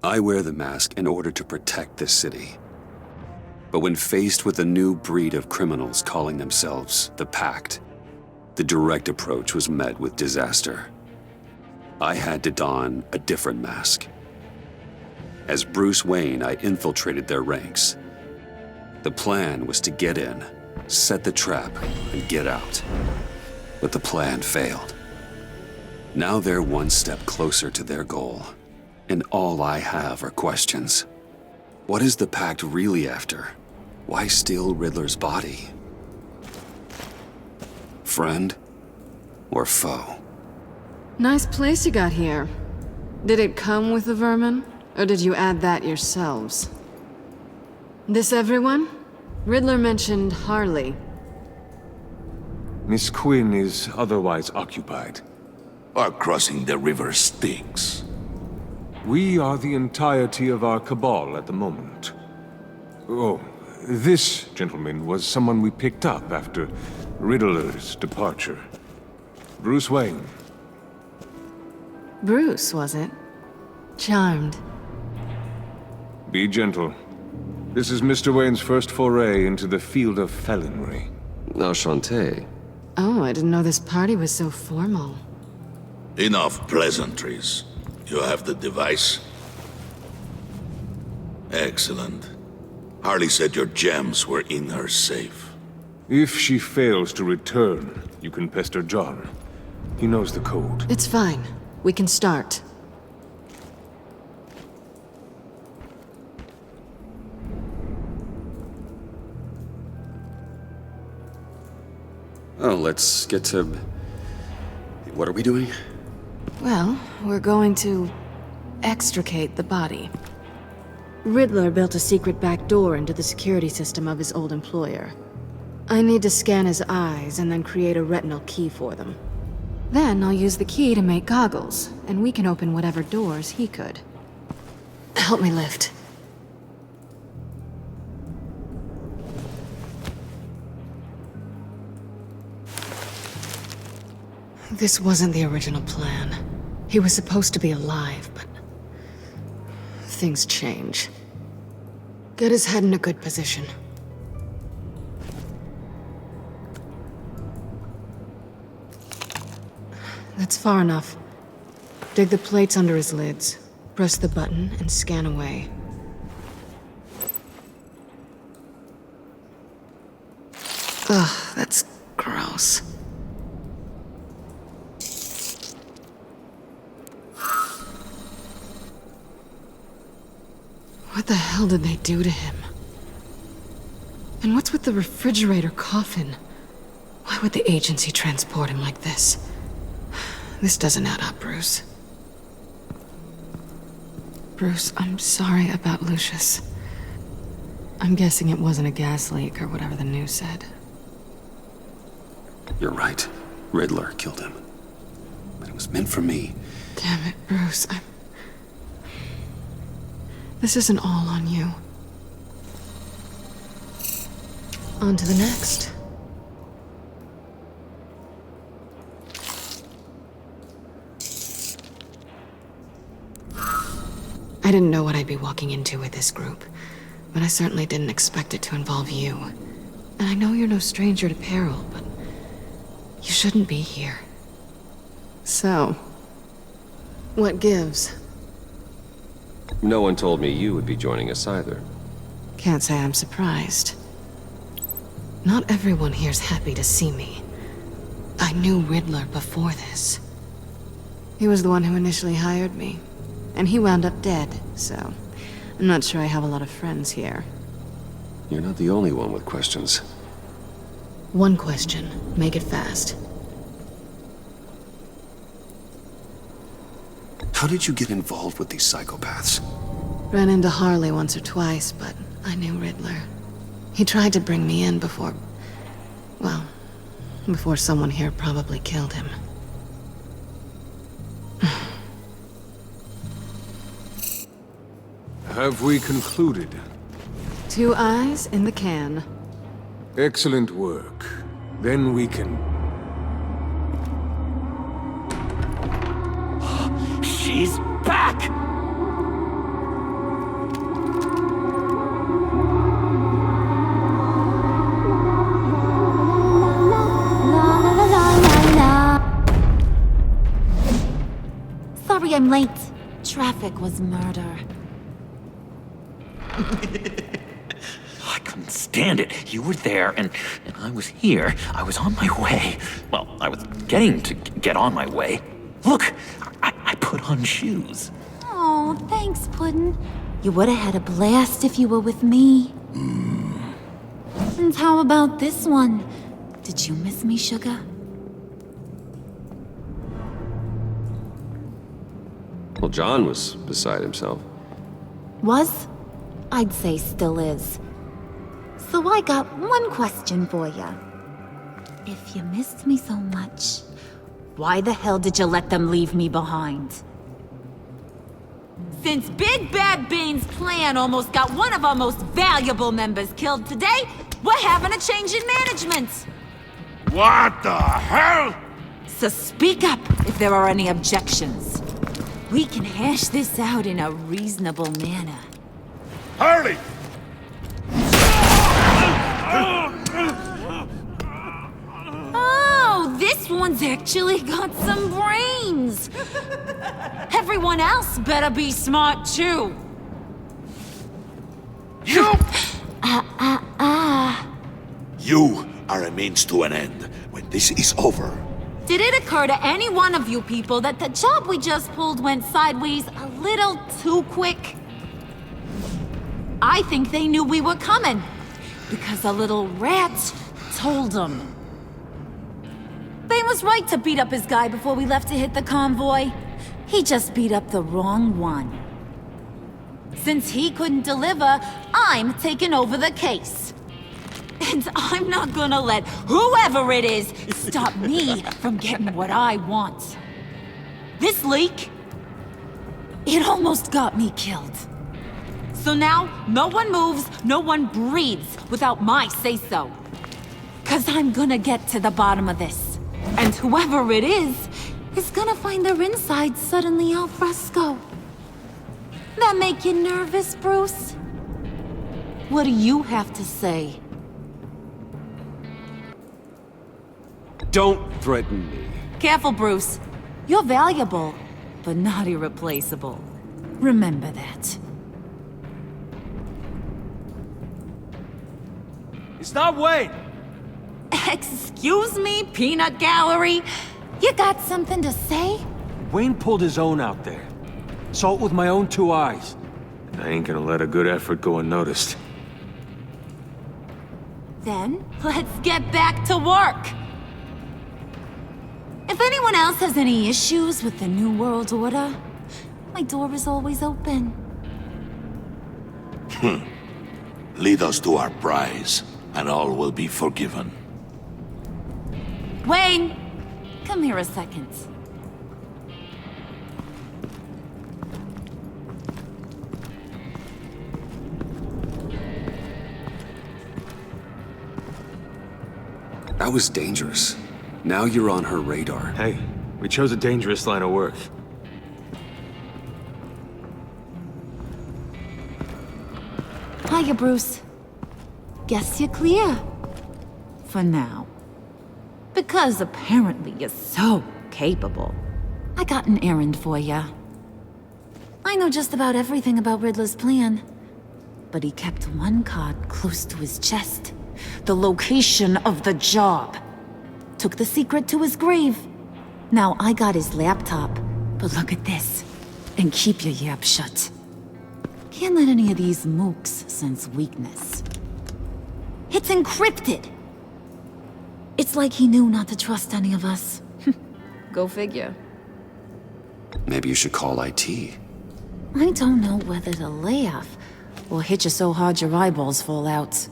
I wear the mask in order to protect this city. But when faced with a new breed of criminals calling themselves the Pact, the direct approach was met with disaster. I had to don a different mask. As Bruce Wayne, I infiltrated their ranks. The plan was to get in, set the trap, and get out. But the plan failed. Now they're one step closer to their goal, and all I have are questions. What is the Pact really after? Why steal Riddler's body? Friend or foe? Nice place you got here. Did it come with the vermin, or did you add that yourselves? This everyone? Riddler mentioned Harley. Miss Quinn is otherwise occupied. Our crossing the river Styx. We are the entirety of our cabal at the moment. Oh, this gentleman was someone we picked up after Riddler's departure. Bruce Wayne. Bruce, was it? Charmed. Be gentle. This is Mr. Wayne's first foray into the field of felonry. Enchanté. Oh, I didn't know this party was so formal. Enough pleasantries. You have the device? Excellent. Harley said your gems were in her safe. If she fails to return, you can pester John. He knows the code. It's fine. We can start. Oh, let's get to... What are we doing? Well, we're going to extricate the body. Riddler built a secret back door into the security system of his old employer. I need to scan his eyes and then create a retinal key for them. Then I'll use the key to make goggles, and we can open whatever doors he could. Help me lift. This wasn't the original plan. He was supposed to be alive, but things change. Get his head in a good position. That's far enough. Dig the plates under his lids. Press the button and scan away. Ugh, that's gross. What the hell did they do to him? And what's with the refrigerator coffin? Why would the agency transport him like this? This doesn't add up, Bruce. Bruce, I'm sorry about Lucius. I'm guessing it wasn't a gas leak or whatever the news said. You're right. Riddler killed him. But it was meant for me. Damn it, Bruce. This isn't all on you. On to the next. I didn't know what I'd be walking into with this group, but I certainly didn't expect it to involve you. And I know you're no stranger to peril, but you shouldn't be here. So, what gives? No one told me you would be joining us either. Can't say I'm surprised. Not everyone here's happy to see me. I knew Riddler before this. He was the one who initially hired me, and he wound up dead, so I'm not sure I have a lot of friends here. You're not the only one with questions. One question. Make it fast. How did you get involved with these psychopaths? Ran into Harley once or twice, but I knew Riddler. He tried to bring me in before... well, before someone here probably killed him. Have we concluded? 2 eyes in the can. Excellent work. Then we can... She's back! I'm late. Traffic was murder. I couldn't stand it. You were there, and I was here. I was on my way. Well, I was getting to get on my way. Look, I put on shoes. Oh, thanks, Puddin'. You would have had a blast if you were with me. And how about this one? Did you miss me, Sugar? Well, John was beside himself. Was? I'd say still is. So I got one question for ya. If you missed me so much, why the hell did you let them leave me behind? Since Big Bad Bane's plan almost got one of our most valuable members killed today, we're having a change in management. What the hell? So speak up if there are any objections. We can hash this out in a reasonable manner. Harley! Oh, this one's actually got some brains. Everyone else better be smart too. You! You are a means to an end. When this is over, Did it occur to any one of you people that the job we just pulled went sideways a little too quick? I think they knew we were coming, because a little rat told them. Bane was right to beat up his guy before we left to hit the convoy. He just beat up the wrong one. Since he couldn't deliver, I'm taking over the case. And I'm not gonna let whoever it is stop me from getting what I want. This leak, it almost got me killed. So now, no one moves, no one breathes without my say-so. 'Cause I'm gonna get to the bottom of this. And whoever it is gonna find their insides suddenly al fresco. That make you nervous, Bruce? What do you have to say? Don't threaten me. Careful, Bruce. You're valuable, but not irreplaceable. Remember that. It's not Wayne! Excuse me, Peanut Gallery? You got something to say? Wayne pulled his own out there. Saw it with my own two eyes. I ain't gonna let a good effort go unnoticed. Then, let's get back to work. If anyone else has any issues with the New World Order, my door is always open. lead us to our prize, and all will be forgiven. Wayne, come here a second. That was dangerous. Now you're on her radar. Hey, we chose a dangerous line of work. Hiya, Bruce. Guess you're clear. For now. Because apparently you're so capable. I got an errand for ya. I know just about everything about Riddler's plan. But he kept one card close to his chest. The location of the job. Took the secret to his grave. Now I got his laptop. But look at this. And keep your yap shut. Can't let any of these mooks sense weakness. It's encrypted! It's like he knew not to trust any of us. Go figure. Maybe you should call IT. I don't know whether to laugh or hit you so hard your eyeballs fall out.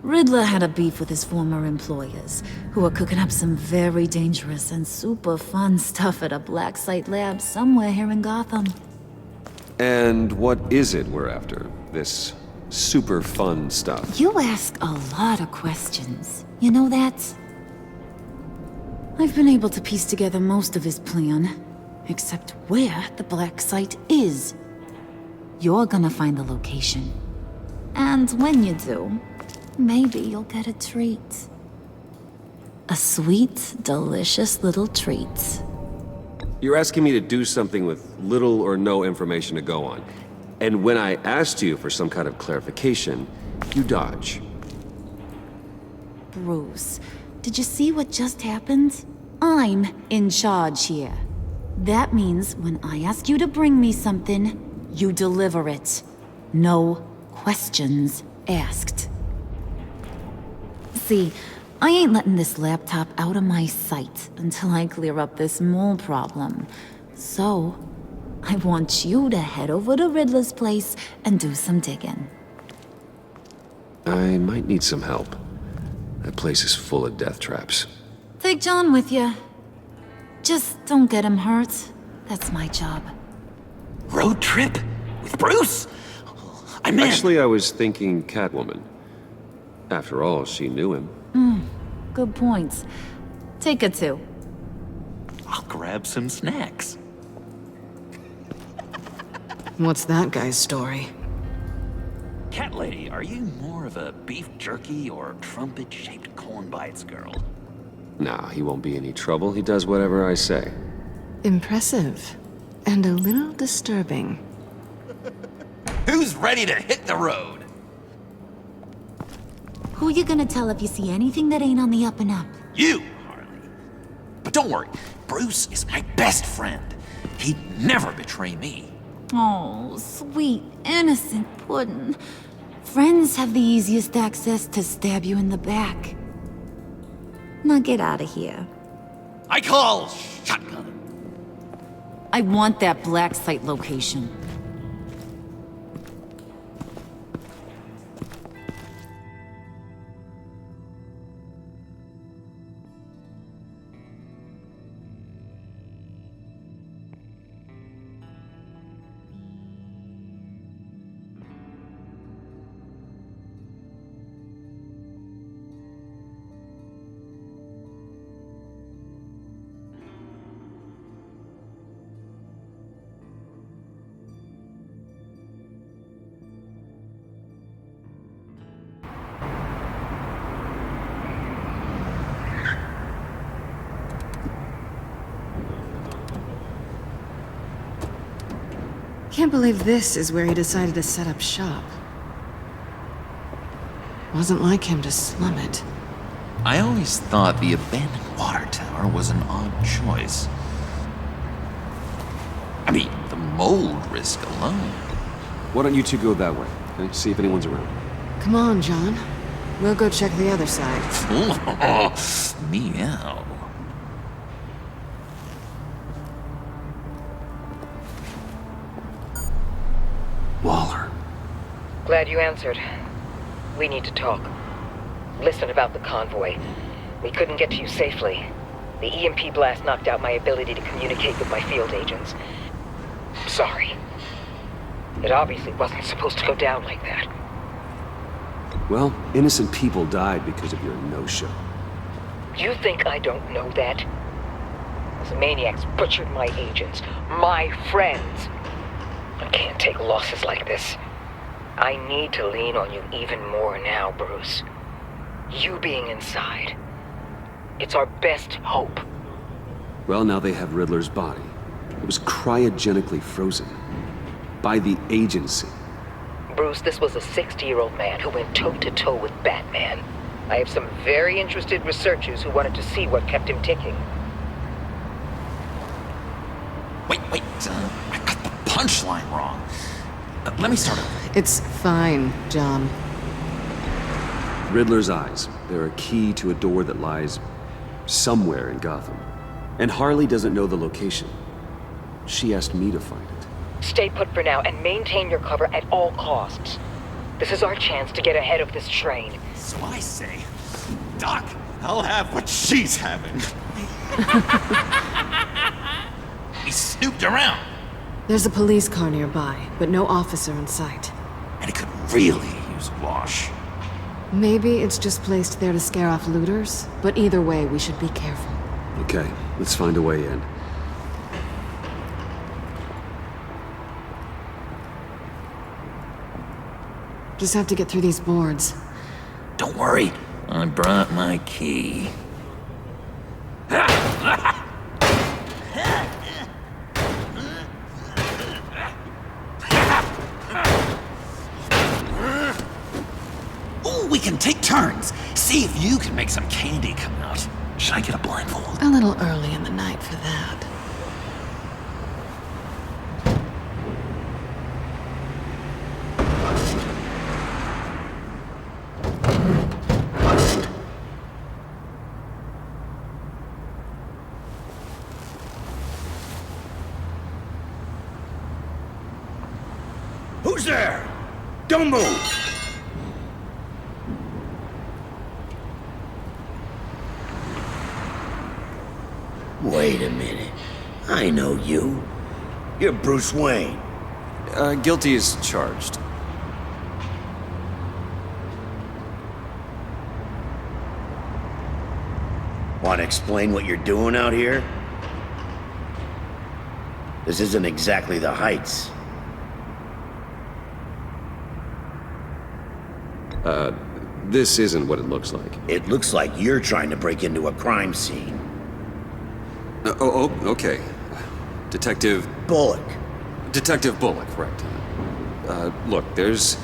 Riddler had a beef with his former employers, who were cooking up some very dangerous and super fun stuff at a black site lab somewhere here in Gotham. And what is it we're after? This super fun stuff? You ask a lot of questions. You know that? I've been able to piece together most of his plan, except where the black site is. You're gonna find the location. And when you do, maybe you'll get a treat. A sweet, delicious little treat. You're asking me to do something with little or no information to go on. And when I asked you for some kind of clarification, you dodge. Bruce, did you see what just happened? I'm in charge here. That means when I ask you to bring me something, you deliver it. No questions asked. See, I ain't letting this laptop out of my sight until I clear up this mole problem. So, I want you to head over to Riddler's place and do some digging. I might need some help. That place is full of death traps. Take John with you. Just don't get him hurt. That's my job. Road trip? With Bruce? I'm in. Actually, I was thinking Catwoman. After all, she knew him. Good points. Take her too. I'll grab some snacks. What's that guy's story? Cat lady, are you more of a beef jerky or trumpet-shaped corn bites girl? Nah, he won't be any trouble. He does whatever I say. Impressive. And a little disturbing. Who's ready to hit the road? Who you gonna tell if you see anything that ain't on the up and up? You, Harley. But don't worry, Bruce is my best friend. He'd never betray me. Oh, sweet, innocent puddin'. Friends have the easiest access to stab you in the back. Now get out of here. I call shotgun. I want that black site location. Can't believe this is where he decided to set up shop. Wasn't like him to slum it. I always thought the abandoned water tower was an odd choice. I mean, the mold risk alone. Why don't you two go that way? Okay? See if anyone's around. Come on, John. We'll go check the other side. Meow. Waller. Glad you answered. We need to talk. Listen about the convoy. We couldn't get to you safely. The EMP blast knocked out my ability to communicate with my field agents. Sorry. It obviously wasn't supposed to go down like that. Well, innocent people died because of your no-show. You think I don't know that? Those maniacs butchered my agents, my friends. I can't take losses like this. I need to lean on you even more now, Bruce. You being inside. It's our best hope. Well, now they have Riddler's body. It was cryogenically frozen. By the agency. Bruce, this was a 60-year-old man who went toe-to-toe with Batman. I have some very interested researchers who wanted to see what kept him ticking. Wait, I got the punchline wrong. Let me start over. It's fine, John. Riddler's eyes. They're a key to a door that lies somewhere in Gotham. And Harley doesn't know the location. She asked me to find it. Stay put for now and maintain your cover at all costs. This is our chance to get ahead of this train. So I say, Doc, I'll have what she's having. We snooped around, There's a police car nearby, but no officer in sight. and it could really use a wash. Maybe it's just placed there to scare off looters, but either way, we should be careful. Okay, let's find a way in. Just have to get through these boards. Don't worry, I brought my key. can take turns. See if you can make some candy come out. Should I get a blindfold? A little early in the night for that. Who's there? Don't move! Wait a minute. I know you. You're Bruce Wayne. Guilty as charged. Want to explain what you're doing out here? This isn't exactly the Heights. This isn't what it looks like. It looks like you're trying to break into a crime scene. Okay. Detective Bullock. Bullock, right. Look, there's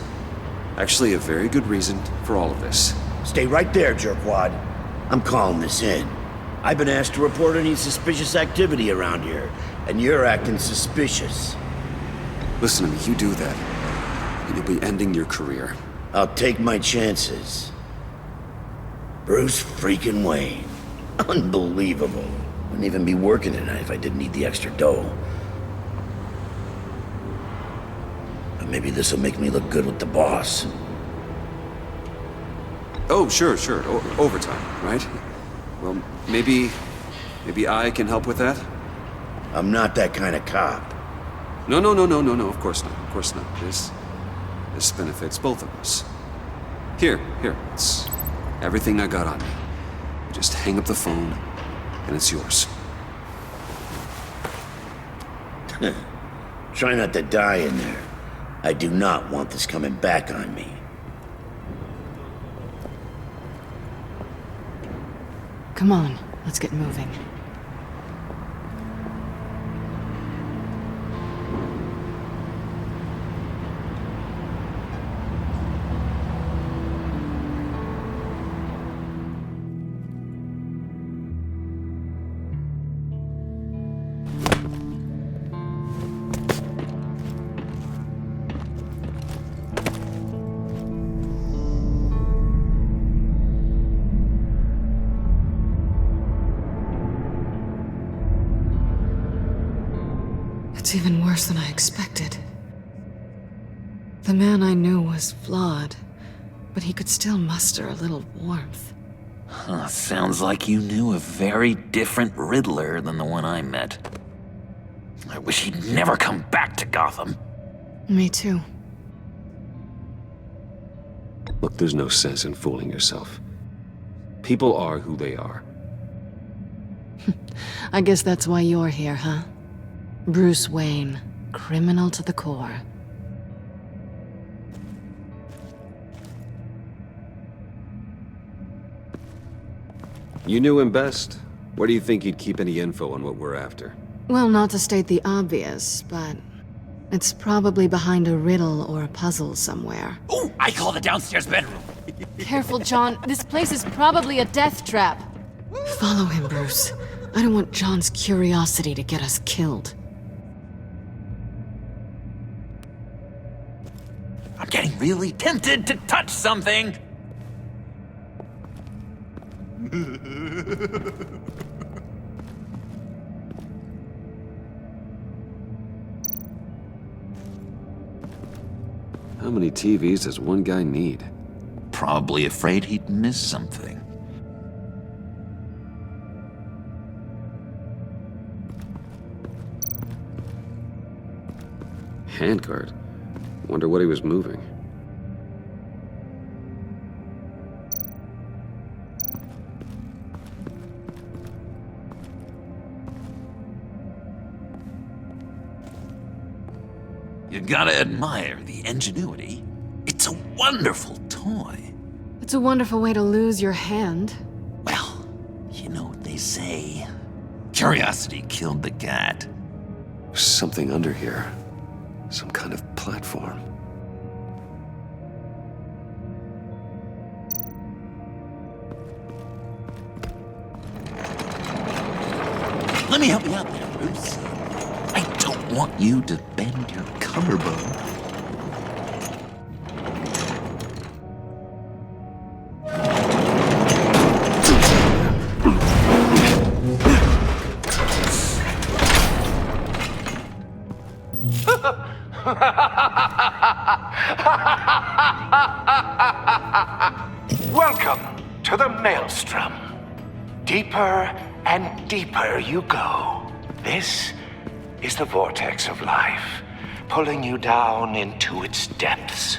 actually a very good reason for all of this. Stay right there, jerkwad. I'm calling this in. I've been asked to report any suspicious activity around here, and you're acting suspicious. Listen to me, you do that, and you'll be ending your career. I'll take my chances. Bruce freaking Wayne. Unbelievable. Wouldn't even be working tonight if I didn't need the extra dough. But maybe this'll make me look good with the boss. Oh, sure. Overtime, right? Well, maybe I can help with that? I'm not that kind of cop. No, of course not. This benefits both of us. Here, it's everything I got on me. You just hang up the phone, and it's yours. Try not to die in there. I do not want this coming back on me. Come on, let's get moving. It's even worse than I expected. The man I knew was flawed, but he could still muster a little warmth. Sounds like you knew a very different Riddler than the one I met. I wish he'd never come back to Gotham. Me too. Look, there's no sense in fooling yourself. People are who they are. I guess that's why you're here, huh? Bruce Wayne, criminal to the core. You knew him best. Where do you think he'd keep any info on what we're after? Well, not to state the obvious, but it's probably behind a riddle or a puzzle somewhere. Oh, I call the downstairs bedroom. Careful, John. This place is probably a death trap. Follow him, Bruce. I don't want John's curiosity to get us killed. I'm getting really tempted to touch something. How many TVs does one guy need? Probably afraid he'd miss something. Handguard. Wonder what he was moving. You gotta admire the ingenuity. It's a wonderful toy. It's a wonderful way to lose your hand. Well, you know what they say. Curiosity killed the cat. There's something under here. Some kind of platform. let me help you out there, Bruce. I don't want you to bend your collarbone. Welcome to the Maelstrom. Deeper and deeper you go. This is the vortex of life, pulling you down into its depths.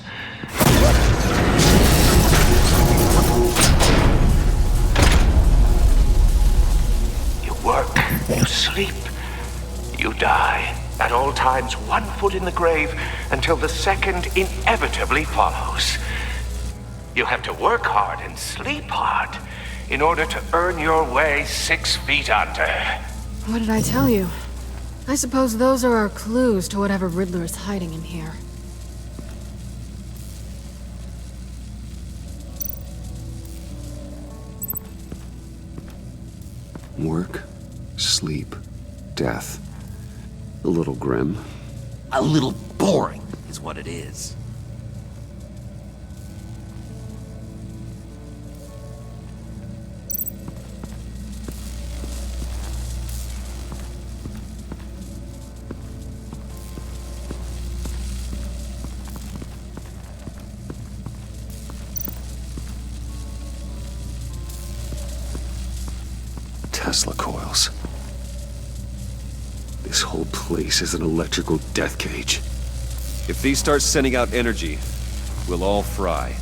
You work, you sleep, you die. At all times, 1 foot in the grave until the second inevitably follows. You have to work hard and sleep hard in order to earn your way 6 feet under. What did I tell you? I suppose those are our clues to whatever Riddler is hiding in here. Work, sleep, death. A little grim. A little boring is what it is. Tesla coils. This whole place is an electrical death cage. If these start sending out energy, we'll all fry.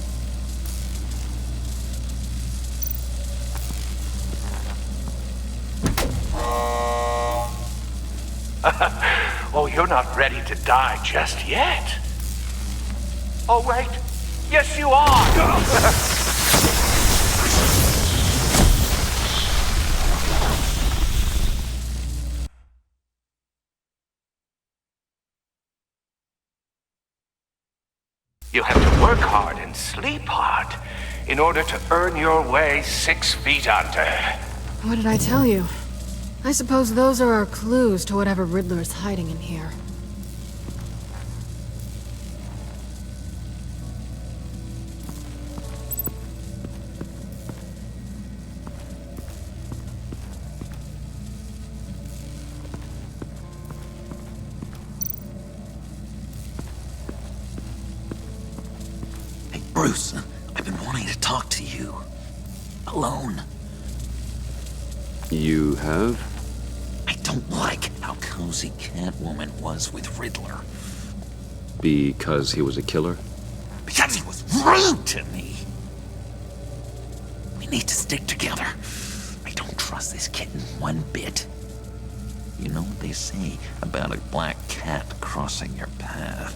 Oh, you're not ready to die just yet. Oh, wait. Yes, you are. You have to work hard and sleep hard in order to earn your way 6 feet under. What did I tell you? I suppose those are our clues to whatever Riddler is hiding in here. Hey, Bruce, I've been wanting to talk to you. Alone. You have? I don't like how cozy Catwoman was with Riddler. Because he was a killer? Because he was rude to me. We need to stick together. I don't trust this kitten one bit. You know what they say about a black cat crossing your path?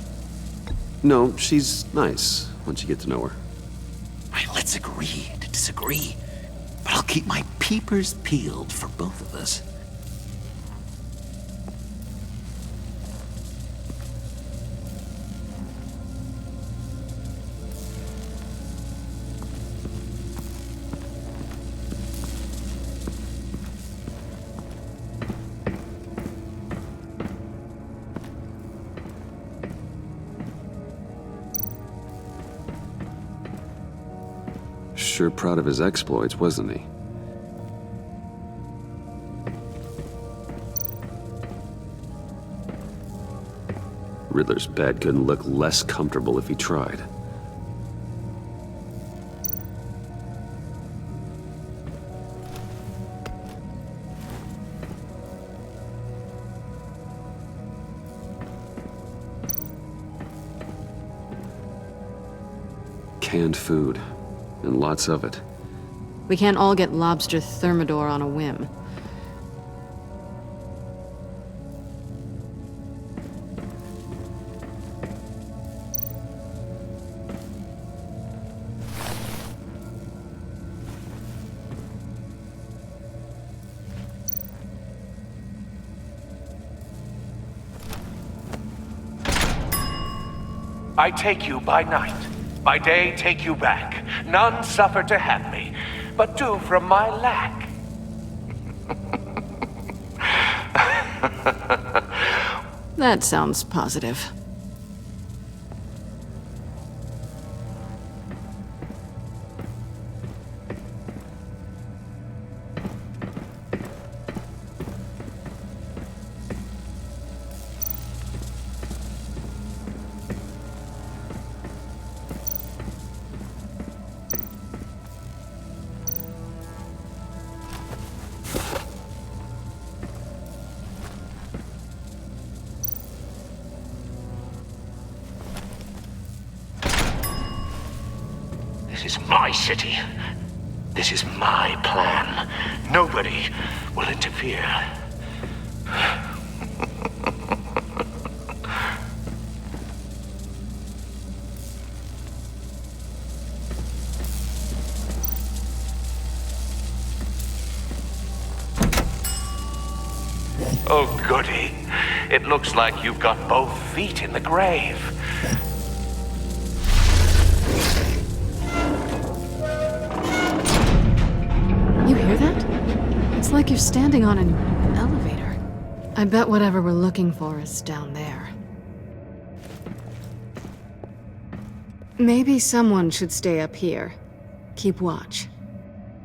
No, she's nice once you get to know her. Right, let's agree to disagree. But I'll keep my peepers peeled for both of us. Sure proud of his exploits, wasn't he? Riddler's bed couldn't look less comfortable if he tried. Canned food. And lots of it. We can't all get lobster thermidor on a whim. I take you by night. By day, take you back. None suffer to have me, but do from my lack. That sounds positive. This is my city. This is my plan. Nobody will interfere. Oh, goody. It looks like you've got both feet in the grave. You hear that? It's like you're standing on an elevator. I bet whatever we're looking for is down there. Maybe someone should stay up here. Keep watch.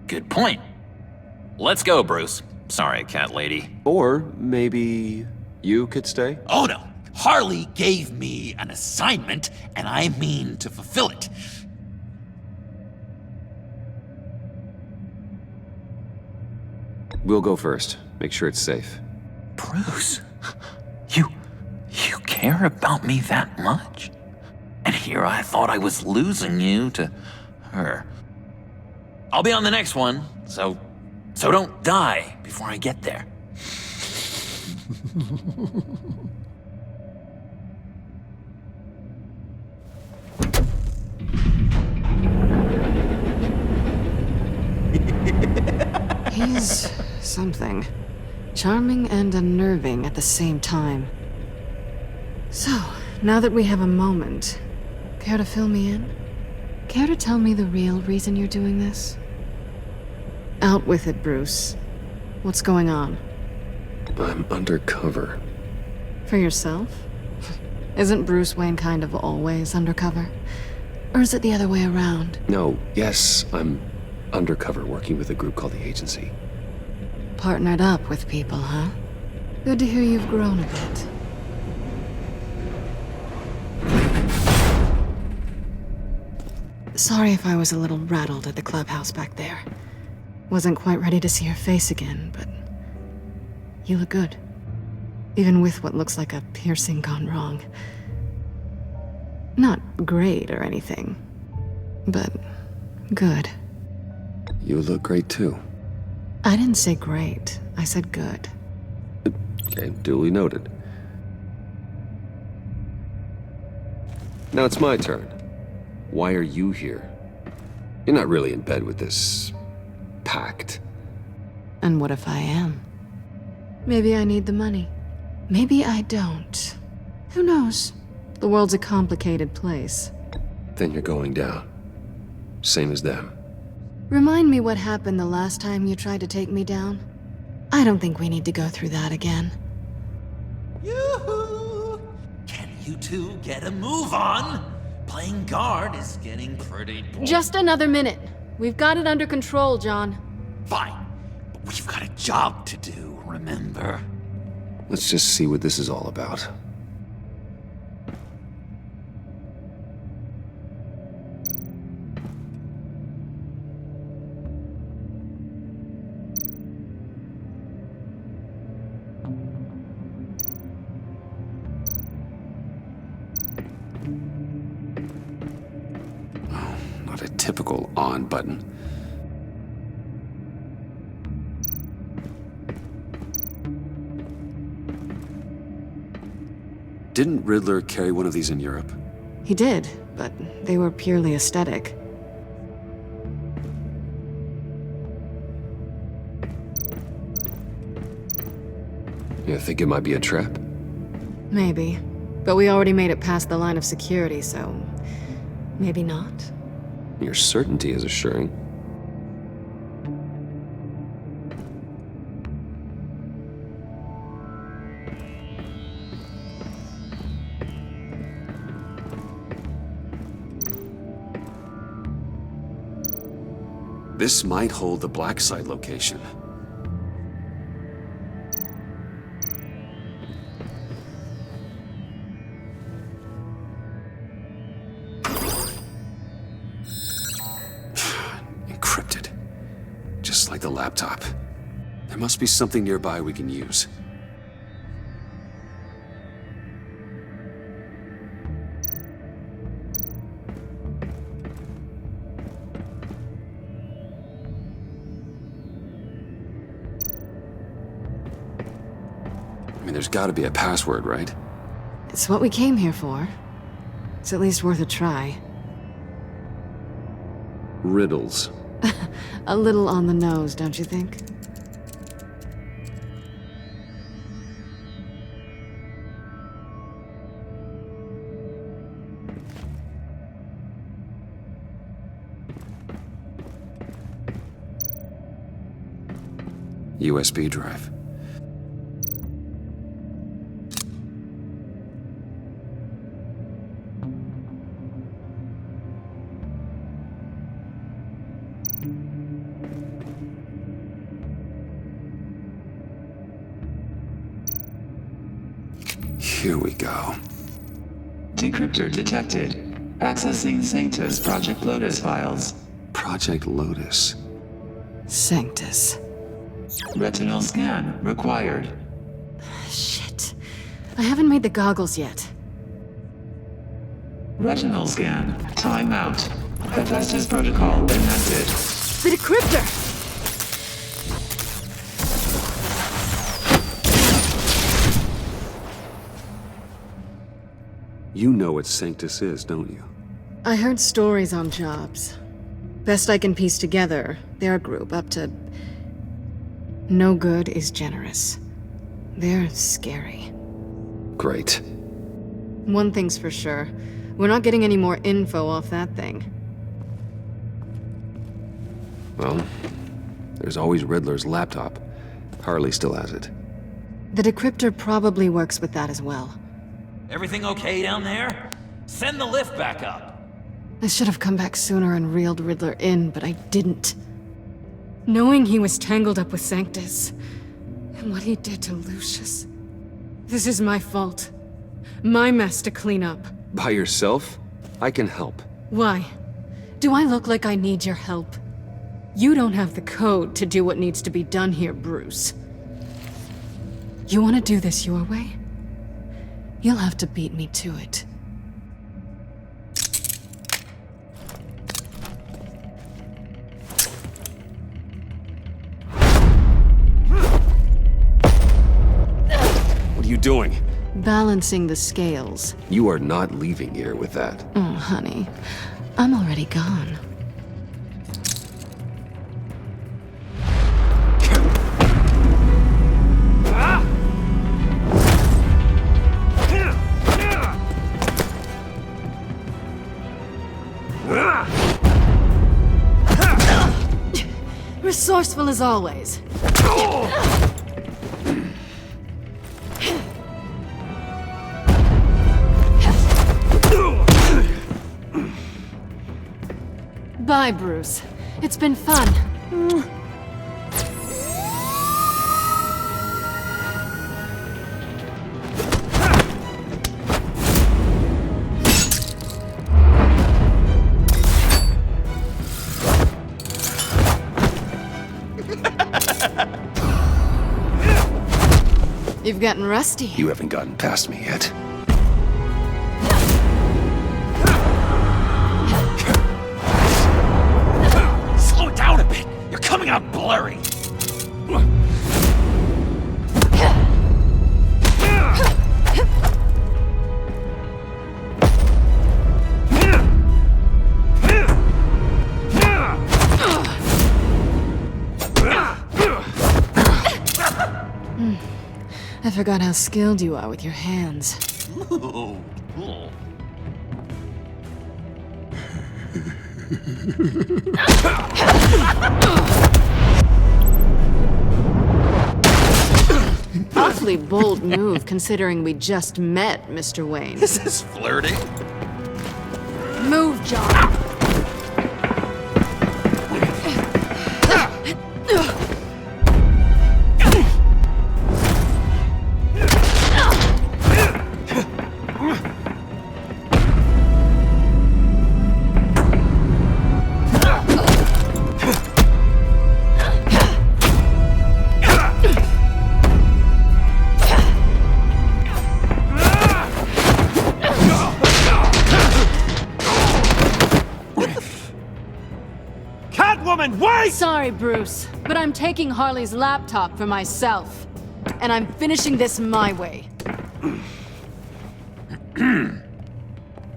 Good point. Let's go, Bruce. Sorry, cat lady. Or maybe you could stay? Oh no. Harley gave me an assignment, and I mean to fulfill it. We'll go first. Make sure it's safe. Bruce, you care about me that much? And here I thought I was losing you to her. I'll be on the next one, so don't die before I get there. He's something. Charming and unnerving at the same time. So, now that we have a moment, care to fill me in? Care to tell me the real reason you're doing this? Out with it, Bruce. What's going on? I'm undercover. For yourself? Isn't Bruce Wayne kind of always undercover? Or is it the other way around? No, yes, I'm undercover working with a group called the Agency. Partnered up with people, huh? Good to hear you've grown a bit. Sorry if I was a little rattled at the clubhouse back there. Wasn't quite ready to see your face again, but you look good. Even with what looks like a piercing gone wrong. Not great or anything, but good. You look great too. I didn't say great. I said good. Okay, duly noted. Now it's my turn. Why are you here? You're not really in bed with this pact. And what if I am? Maybe I need the money. Maybe I don't. Who knows? The world's a complicated place. Then you're going down. Same as them. Remind me what happened the last time you tried to take me down. I don't think we need to go through that again. Yoo-hoo! Can you two get a move on? Playing guard is getting pretty boring. Just another minute. We've got it under control, John. Fine, but we've got a job to do, remember? Let's just see what this is all about. Not a typical on button. Didn't Riddler carry one of these in Europe? He did, but they were purely aesthetic. You think it might be a trap? Maybe. But we already made it past the line of security, so maybe not. Your certainty is assuring. This might hold the black site location. Encrypted. Just like the laptop. There must be something nearby we can use. I mean, there's gotta be a password, right? It's what we came here for. It's at least worth a try. Riddles. A little on the nose, don't you think? USB drive. Here we go. Decryptor detected. Accessing Sanctus Project Lotus files. Project Lotus. Sanctus. Retinal scan required. Shit. I haven't made the goggles yet. Retinal scan. Timeout. Hephaestus protocol enacted. The decryptor! You know what Sanctus is, don't you? I heard stories on jobs. Best I can piece together, they're a group up to... No good is generous. They're scary. Great. One thing's for sure. We're not getting any more info off that thing. Well, there's always Riddler's laptop. Harley still has it. The decryptor probably works with that as well. Everything okay down there? Send the lift back up. I should have come back sooner and reeled Riddler in, but I didn't. Knowing he was tangled up with Sanctus, and what he did to Lucius. This is my fault. My mess to clean up. By yourself? I can help. Why? Do I look like I need your help? You don't have the code to do what needs to be done here, Bruce. You want to do this your way? You'll have to beat me to it. What are you doing? Balancing the scales. You are not leaving here with that. Oh, honey. I'm already gone. Resourceful as always. Bye, Bruce. It's been fun. You've gotten rusty. You haven't gotten past me yet. Slow it down a bit. You're coming out blurry. I forgot how skilled you are with your hands. Ooh. Awfully bold move, considering we just met, Mr. Wayne. This is flirting. Move, John. Catwoman, wait! Sorry, Bruce, but I'm taking Harley's laptop for myself. And I'm finishing this my way.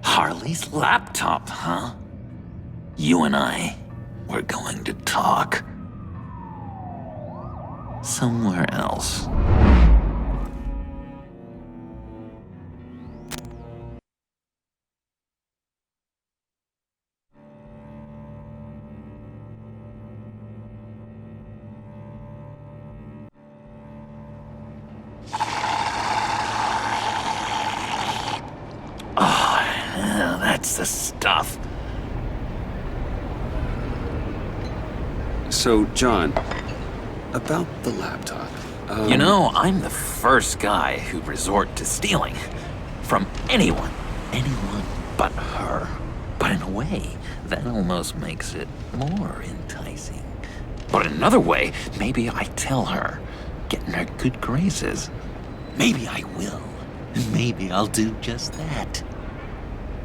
Harley's laptop, huh? You and I, we're going to talk. Somewhere else. That's the stuff. So, John, about the laptop. You know, I'm the first guy who'd resort to stealing. From anyone. Anyone but her. But in a way, that almost makes it more enticing. But in another way, maybe I tell her, get in her good graces. Maybe I will. And maybe I'll do just that.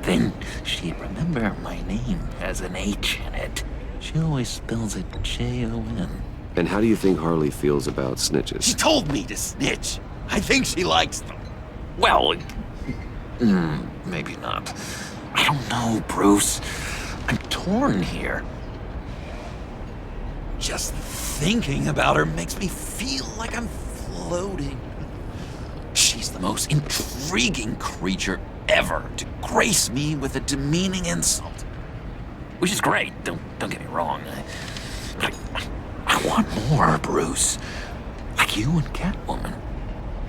Then she'd remember my name has an H in it. She always spells it Jon. And how do you think Harley feels about snitches? She told me to snitch. I think she likes them. Well, maybe not. I don't know, Bruce. I'm torn here. Just thinking about her makes me feel like I'm floating. She's the most intriguing creature ever to grace me with a demeaning insult. Which is great, don't get me wrong. I want more, Bruce. Like you and Catwoman.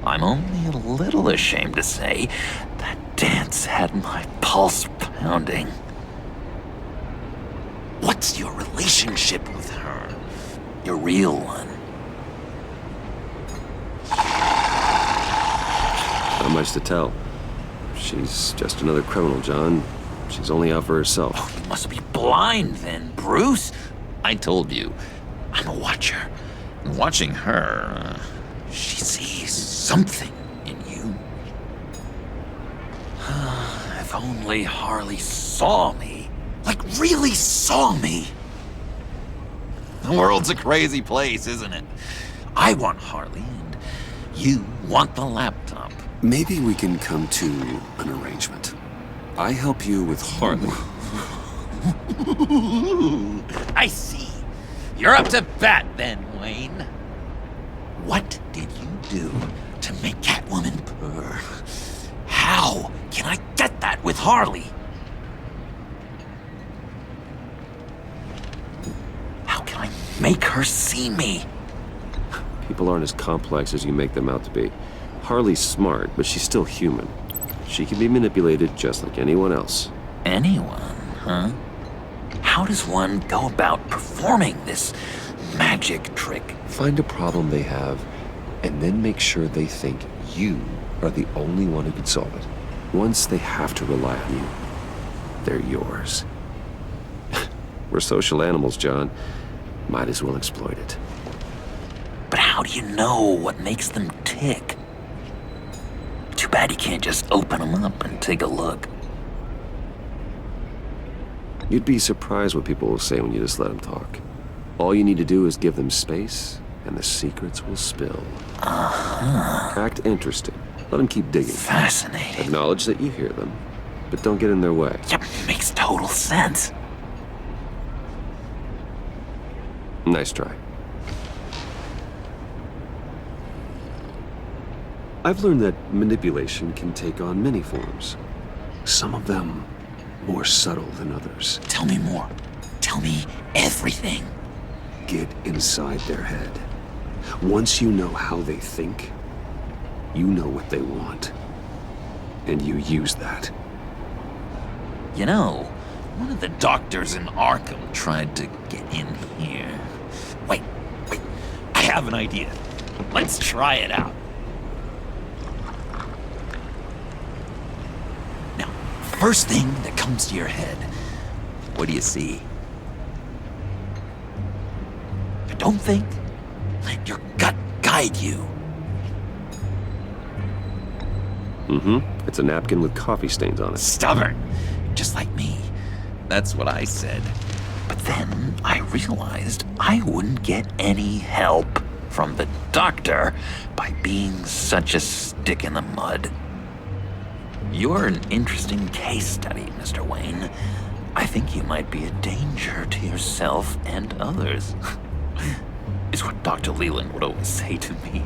I'm only a little ashamed to say that dance had my pulse pounding. What's your relationship with her? Your real one. Not much to tell. She's just another criminal, John. She's only out for herself. Oh, you must be blind then, Bruce. I told you, I'm a watcher. And watching her, she sees something in you. If only Harley saw me. Like, really saw me. The world's a crazy place, isn't it? I want Harley, and you want the laptop. Maybe we can come to an arrangement. I help you with Harley. I see. You're up to bat then, Wayne. What did you do to make Catwoman purr? How can I get that with Harley? How can I make her see me? People aren't as complex as you make them out to be. Harley's smart, but she's still human. She can be manipulated just like anyone else. Anyone, huh? How does one go about performing this magic trick? Find a problem they have, and then make sure they think you are the only one who can solve it. Once they have to rely on you, they're yours. We're social animals, John. Might as well exploit it. But how do you know what makes them tick? Too bad you can't just open them up and take a look. You'd be surprised what people will say when you just let them talk. All you need to do is give them space, and the secrets will spill. Act interested. Let them keep digging. Fascinating. Acknowledge that you hear them, but don't get in their way. Yep, makes total sense. Nice try. I've learned that manipulation can take on many forms. Some of them more subtle than others. Tell me more. Tell me everything. Get inside their head. Once you know how they think, you know what they want. And you use that. You know, one of the doctors in Arkham tried to get in here. Wait. I have an idea. Let's try it out. Now, first thing that comes to your head, what do you see? Don't think. Let your gut guide you. It's a napkin with coffee stains on it. Stubborn. Just like me. That's what I said. But then I realized I wouldn't get any help from the doctor by being such a stick in the mud. You're an interesting case study, Mr. Wayne. I think you might be a danger to yourself and others. Is what Dr. Leland would always say to me.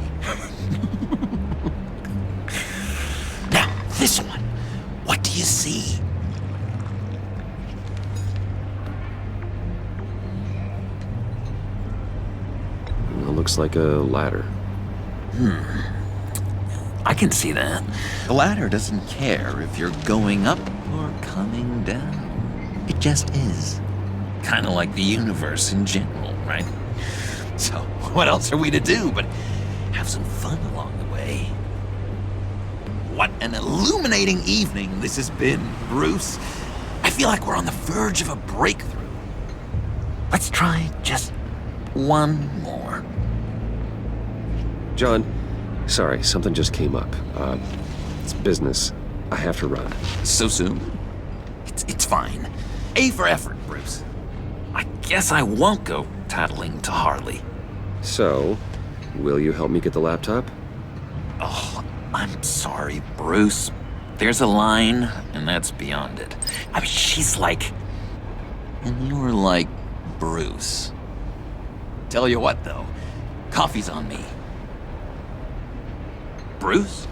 Now, this one. What do you see? It looks like a ladder. I can see that. The ladder doesn't care if you're going up or coming down. It just is. Kind of like the universe in general, right? So, what else are we to do but have some fun along the way? What an illuminating evening this has been, Bruce. I feel like we're on the verge of a breakthrough. Let's try just one more. John, sorry, something just came up. It's business. I have to run. So soon? It's fine. A for effort, Bruce. I guess I won't go tattling to Harley. So, will you help me get the laptop? Oh, I'm sorry, Bruce. There's a line, and that's beyond it. I mean, she's like... And you're like Bruce. Tell you what, though. Coffee's on me. Bruce?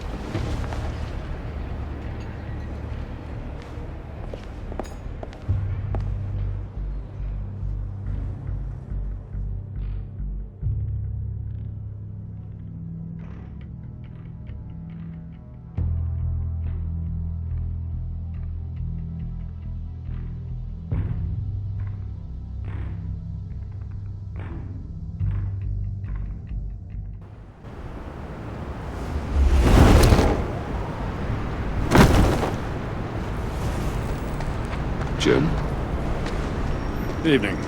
Jim? Evening.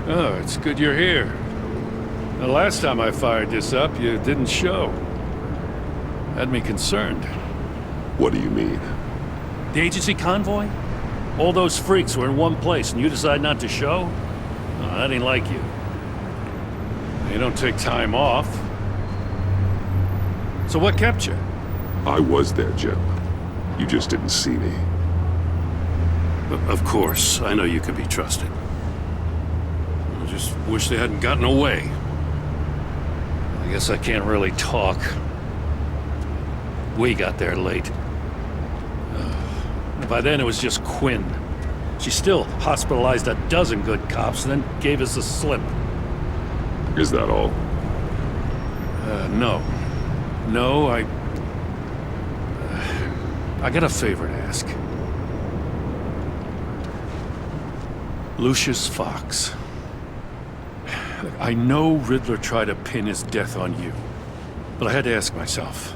Oh, it's good you're here. The last time I fired this up, you didn't show. Had me concerned. What do you mean? The agency convoy? All those freaks were in one place and you decide not to show? Oh, that ain't like you. You don't take time off. So what kept you? I was there, Jim. You just didn't see me. Of course, I know you can be trusted. I just wish they hadn't gotten away. I guess I can't really talk. We got there late. By then it was just Quinn. She still hospitalized a dozen good cops, then gave us the slip. Is that all? No. No, I got a favor to ask. Lucius Fox. I know Riddler tried to pin his death on you, but I had to ask myself,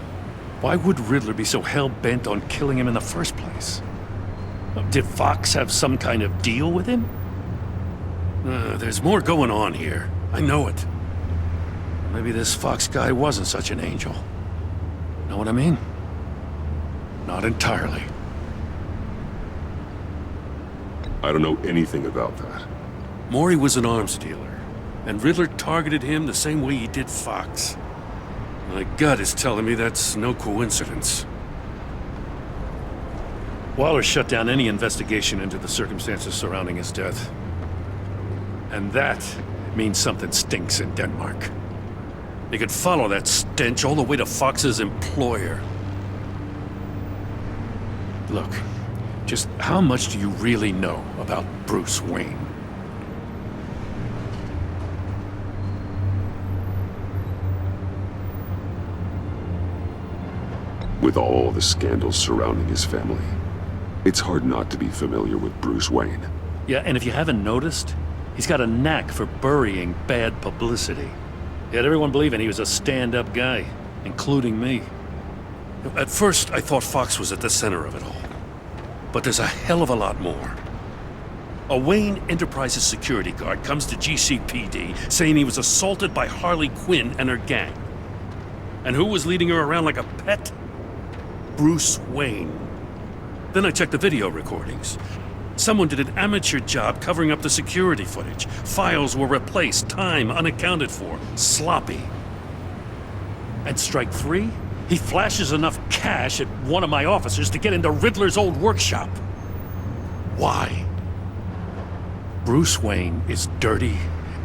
why would Riddler be so hell-bent on killing him in the first place? Did Fox have some kind of deal with him? There's more going on here. I know it. Maybe this Fox guy wasn't such an angel. Know what I mean? Not entirely. I don't know anything about that. Maury was an arms dealer, and Riddler targeted him the same way he did Fox. My gut is telling me that's no coincidence. Waller shut down any investigation into the circumstances surrounding his death. And that means something stinks in Denmark. They could follow that stench all the way to Fox's employer. Look, just how much do you really know about Bruce Wayne? With all the scandals surrounding his family, it's hard not to be familiar with Bruce Wayne. Yeah, and if you haven't noticed, he's got a knack for burying bad publicity. He had everyone believing he was a stand-up guy, including me. At first, I thought Fox was at the center of it all. But there's a hell of a lot more. A Wayne Enterprises security guard comes to GCPD saying he was assaulted by Harley Quinn and her gang. And who was leading her around like a pet? Bruce Wayne. Then I checked the video recordings. Someone did an amateur job covering up the security footage. Files were replaced, time unaccounted for, sloppy. And strike 3? He flashes enough cash at one of my officers to get into Riddler's old workshop. Why? Bruce Wayne is dirty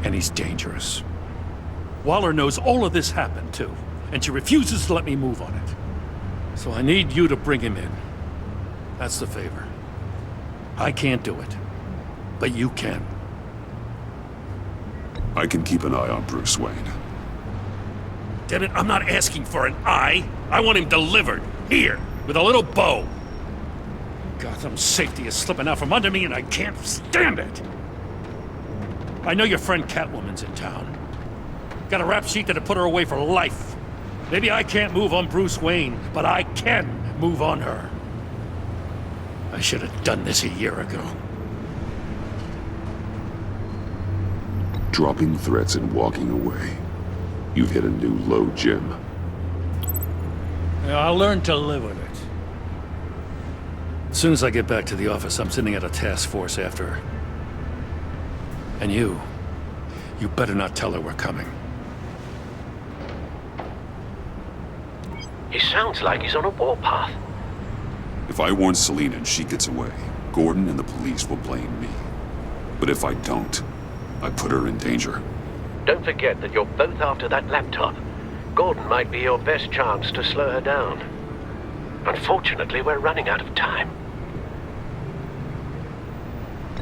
and he's dangerous. Waller knows all of this happened too, and she refuses to let me move on it. So I need you to bring him in. That's the favor. I can't do it, but you can. I can keep an eye on Bruce Wayne. Damn it, I'm not asking for an eye. I want him delivered, here, with a little bow. Gotham's safety is slipping out from under me and I can't stand it. I know your friend Catwoman's in town. Got a rap sheet that'll put her away for life. Maybe I can't move on Bruce Wayne, but I can move on her. I should have done this a year ago. Dropping threats and walking away. You've hit a new low, Jim. Yeah, I'll learn to live with it. As soon as I get back to the office, I'm sending out a task force after her. And you better not tell her we're coming. He sounds like he's on a warpath. If I warn Selina and she gets away, Gordon and the police will blame me. But if I don't, I put her in danger. Don't forget that you're both after that laptop. Gordon might be your best chance to slow her down. Unfortunately, we're running out of time.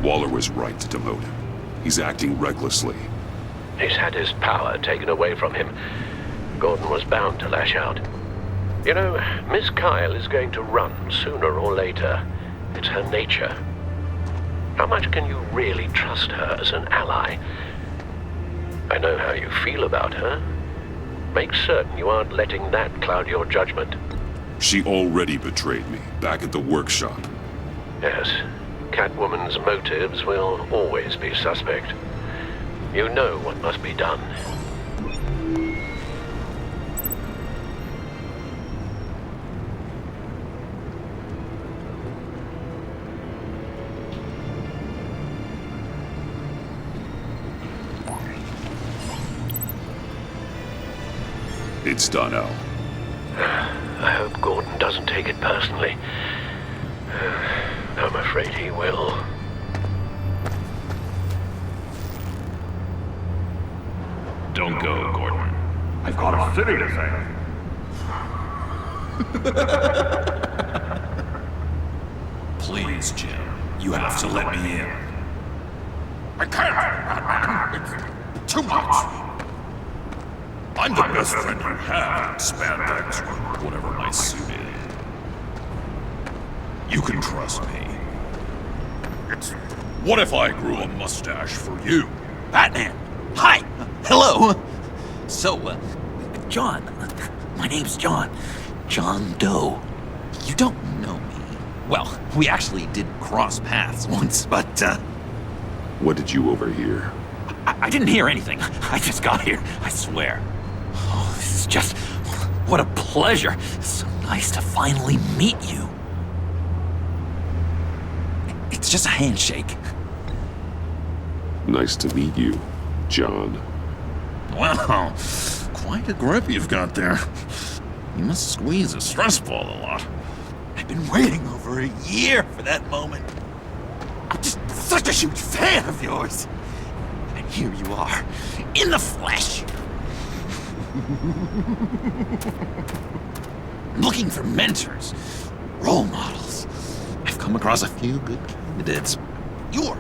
Waller was right to demote him. He's acting recklessly. He's had his power taken away from him. Gordon was bound to lash out. You know, Miss Kyle is going to run sooner or later. It's her nature. How much can you really trust her as an ally? I know how you feel about her. Make certain you aren't letting that cloud your judgment. She already betrayed me, back at the workshop. Yes, Catwoman's motives will always be suspect. You know what must be done. It's done, Al. I hope Gordon doesn't take it personally. I'm afraid he will. Don't go, Gordon. I've got a city to save. Please, Jim. You have to let me in. I can't, Batman. It's too much. I'm the best friend you have, spandex, or whatever my suit is. You can trust me. It's... What if I grew a mustache for you? Batman! Hi! Hello! So, John. My name's John. John Doe. You don't know me. Well, we actually did cross paths once, but, What did you overhear? I didn't hear anything. I just got here, I swear. Oh, this is just... What a pleasure. So nice to finally meet you. It's just a handshake. Nice to meet you, John. Wow, quite a grip you've got there. You must squeeze a stress ball a lot. I've been waiting over a year for that moment. I'm just such a huge fan of yours. And here you are, in the flesh. I'm looking for mentors, role models. I've come across a few good candidates. You're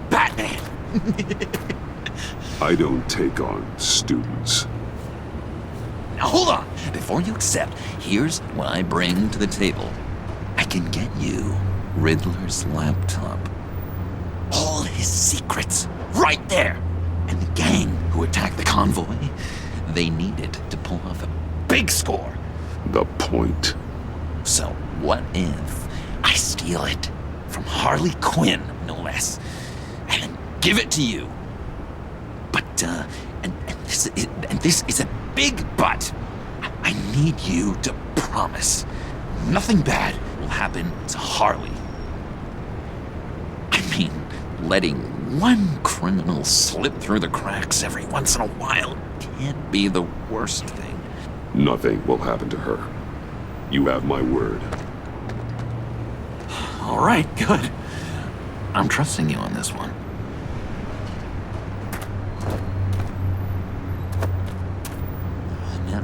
Batman. I don't take on students. Now hold on. Before you accept, here's what I bring to the table. I can get you Riddler's laptop. All his secrets, right there. And the gang who attacked the convoy, they needed to pull off a big score. The point. So what if I steal it from Harley Quinn, no less, and then give it to you? But, and this is a big but. I need you to promise nothing bad will happen to Harley. mean, letting one criminal slip through the cracks every once in a while can't be the worst thing. Nothing will happen to her. You have my word. All right, good. I'm trusting you on this one.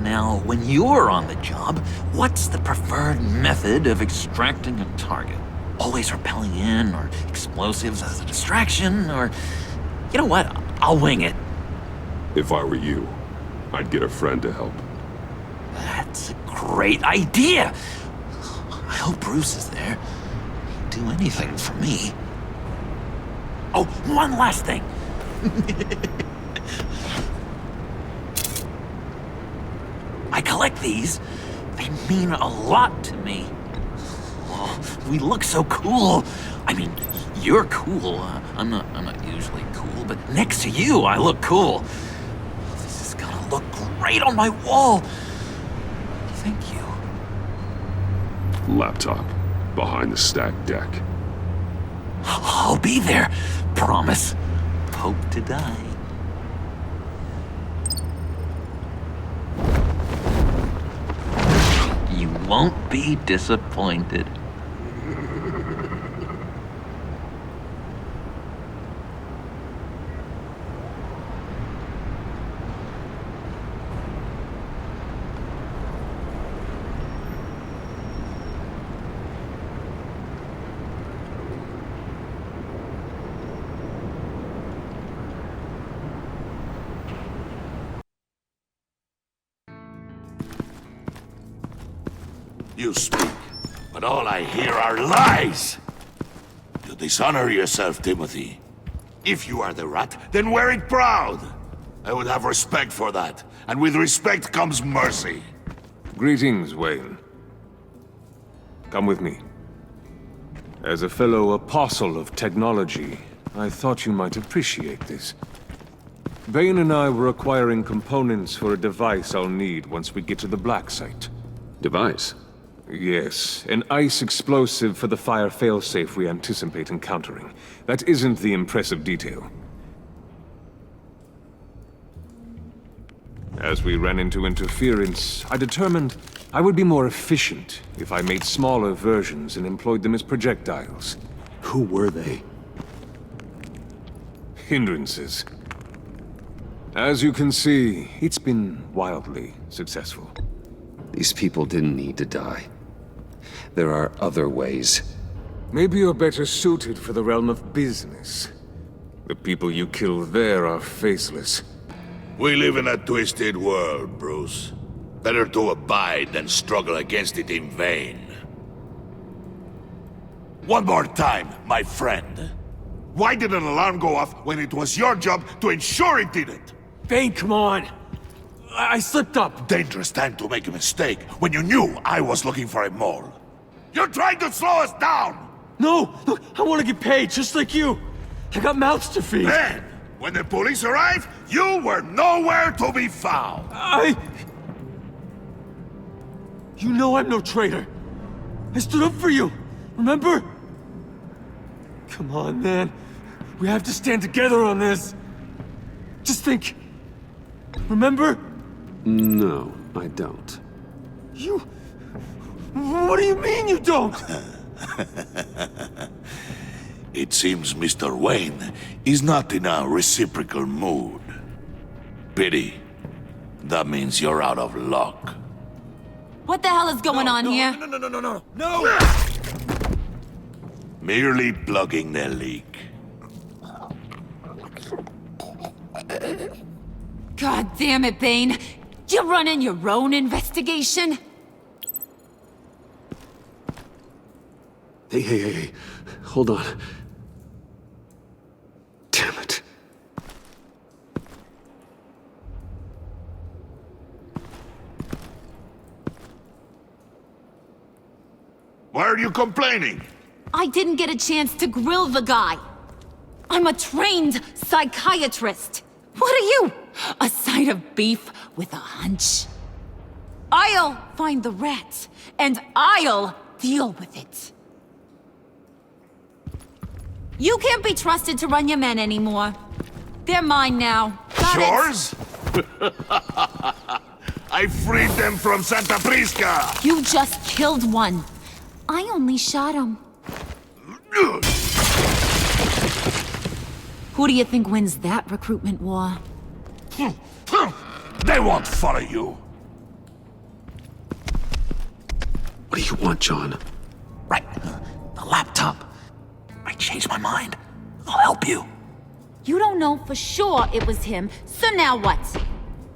Now, when you're on the job, what's the preferred method of extracting a target? Always rappelling in, or explosives as a distraction, or... You know what? I'll wing it. If I were you, I'd get a friend to help. That's a great idea! I hope Bruce is there. He'd do anything for me. Oh, one last thing! I collect these. They mean a lot to me. Oh, we look so cool. I mean, you're cool. I'm not usually cool, but next to you, I look cool. This is gonna look great on my wall. Thank you. Laptop. Behind the stacked deck. I'll be there. Promise. Hope to die. You won't be disappointed. You speak, but all I hear are lies! You dishonor yourself, Timothy. If you are the rat, then wear it proud! I would have respect for that, and with respect comes mercy. Greetings, Wayne. Come with me. As a fellow apostle of technology, I thought you might appreciate this. Bane and I were acquiring components for a device I'll need once we get to the Black Site. Device? Yes, an ice explosive for the fire failsafe we anticipate encountering. That isn't the impressive detail. As we ran into interference, I determined I would be more efficient if I made smaller versions and employed them as projectiles. Who were they? Hindrances. As you can see, it's been wildly successful. These people didn't need to die. There are other ways. Maybe you're better suited for the realm of business. The people you kill there are faceless. We live in a twisted world, Bruce. Better to abide than struggle against it in vain. One more time, my friend. Why did an alarm go off when it was your job to ensure it didn't? Bane, come on! I slipped up! Dangerous time to make a mistake when you knew I was looking for a mole. You're trying to slow us down! No! Look, I want to get paid, just like you! I got mouths to feed! Then, when the police arrived, you were nowhere to be found! You know I'm no traitor! I stood up for you, remember? Come on, man. We have to stand together on this! Just think... Remember? No, I don't. You... What do you mean you don't? It seems Mr. Wayne is not in a reciprocal mood. Pity. That means you're out of luck. What the hell is going on here? No! Merely plugging the leak. God damn it, Bane. You're running your own investigation? Hey. Hold on. Damn it. Why are you complaining? I didn't get a chance to grill the guy. I'm a trained psychiatrist. What are you? A side of beef with a hunch? I'll find the rat, and I'll deal with it. You can't be trusted to run your men anymore. They're mine now. Got it? Yours? I freed them from Santa Prisca! You just killed one. I only shot him. Who do you think wins that recruitment war? They won't follow you. What do you want, John? Right. The laptop. I changed my mind. I'll help you. You don't know for sure it was him, so now what?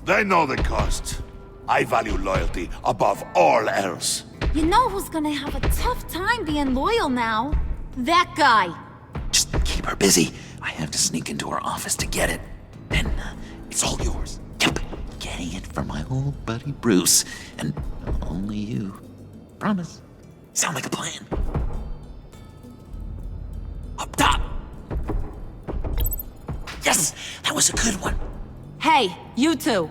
They know the cost. I value loyalty above all else. You know who's gonna have a tough time being loyal now? That guy. Just keep her busy. I have to sneak into her office to get it. Then it's all yours. Yep. Getting it from my old buddy Bruce. And only you. Promise. Sound like a plan. Up top. Yes, that was a good one. Hey, you two.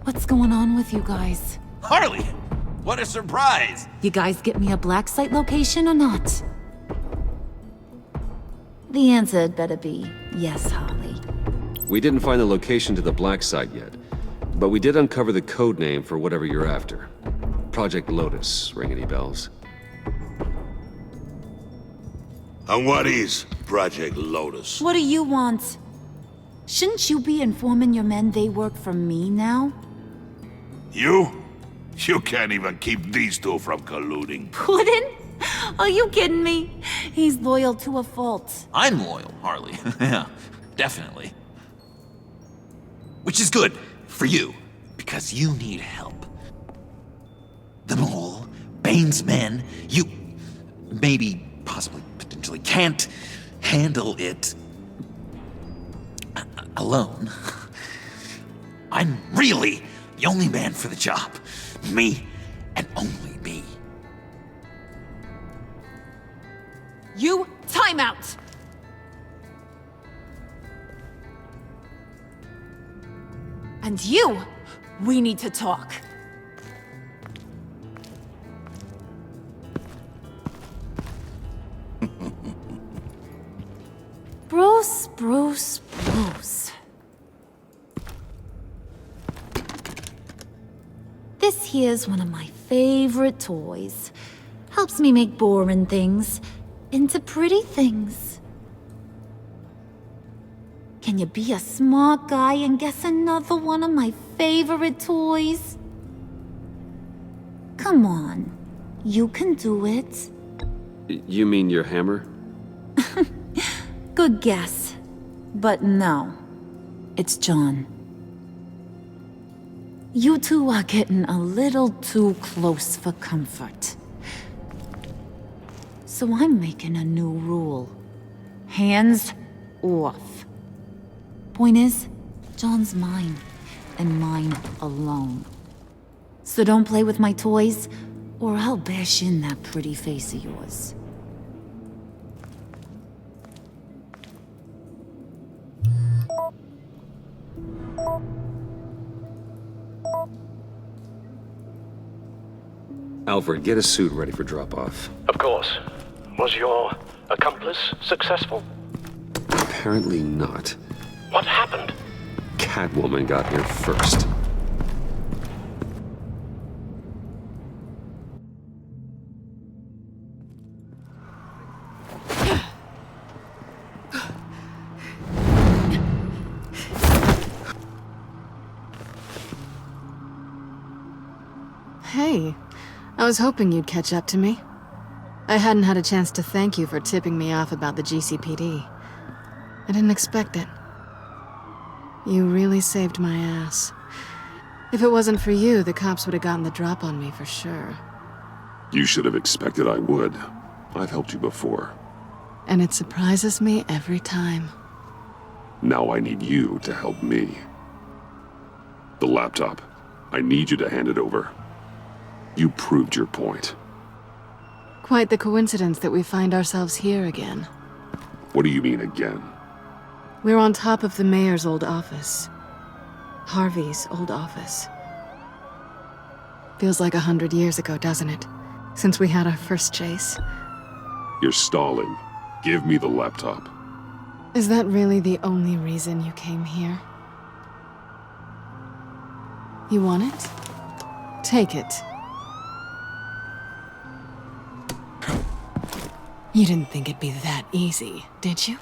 What's going on with you guys? Harley! What a surprise! You guys get me a black site location or not? The answer had better be yes, Harley. We didn't find the location to the black site yet, but we did uncover the code name for whatever you're after. Project Lotus. Ring any bells? And what is Project Lotus? What do you want? Shouldn't you be informing your men they work for me now? You? You can't even keep these two from colluding. Puddin'? Are you kidding me? He's loyal to a fault. I'm loyal, Harley. Yeah, definitely. Which is good for you, because you need help. The Mole, Bane's men, you maybe, possibly, potentially can't handle it alone. I'm really the only man for the job. Me and only me. You, time out! And you, we need to talk. Bruce. This here's one of my favorite toys. Helps me make boring things into pretty things. Can you be a smart guy and guess another one of my favorite toys? Come on, you can do it. You mean your hammer? Good guess. But no, it's John. You two are getting a little too close for comfort. So I'm making a new rule. Hands off. Point is, John's mine, and mine alone. So don't play with my toys, or I'll bash in that pretty face of yours. Alfred, get a suit ready for drop-off. Of course. Was your accomplice successful? Apparently not. What happened? Catwoman got here first. Hey, I was hoping you'd catch up to me. I hadn't had a chance to thank you for tipping me off about the GCPD. I didn't expect it. You really saved my ass. If it wasn't for you, the cops would have gotten the drop on me for sure. You should have expected I would. I've helped you before. And it surprises me every time. Now I need you to help me. The laptop. I need you to hand it over. You proved your point. Quite the coincidence that we find ourselves here again. What do you mean again? We're on top of the mayor's old office. Harvey's old office. Feels like 100 years ago, doesn't it? Since we had our first chase. You're stalling. Give me the laptop. Is that really the only reason you came here? You want it? Take it. You didn't think it'd be that easy, did you?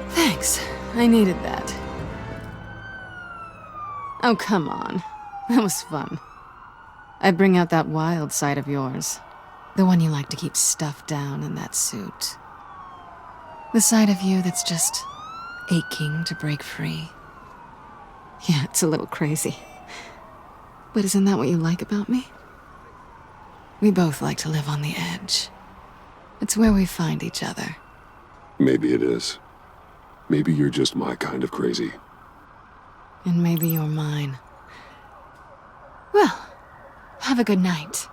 Thanks. I needed that. Oh, come on. That was fun. I'd bring out that wild side of yours. The one you like to keep stuffed down in that suit. The side of you that's just aching to break free. Yeah, it's a little crazy. But isn't that what you like about me? We both like to live on the edge. It's where we find each other. Maybe it is. Maybe you're just my kind of crazy. And maybe you're mine. Well, have a good night.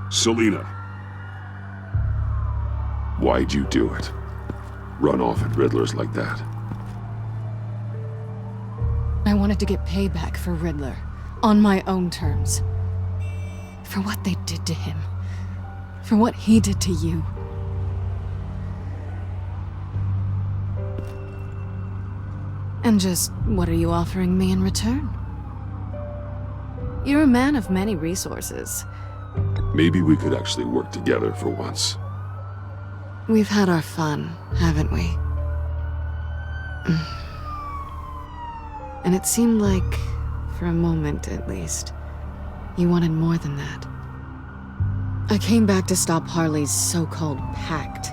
Selina. Why'd you do it? Run off at Riddlers like that? I wanted to get payback for Riddler. On my own terms. For what they did to him. For what he did to you. And just, what are you offering me in return? You're a man of many resources. Maybe we could actually work together for once. We've had our fun, haven't we? And it seemed like, for a moment at least, you wanted more than that. I came back to stop Harley's so-called pact.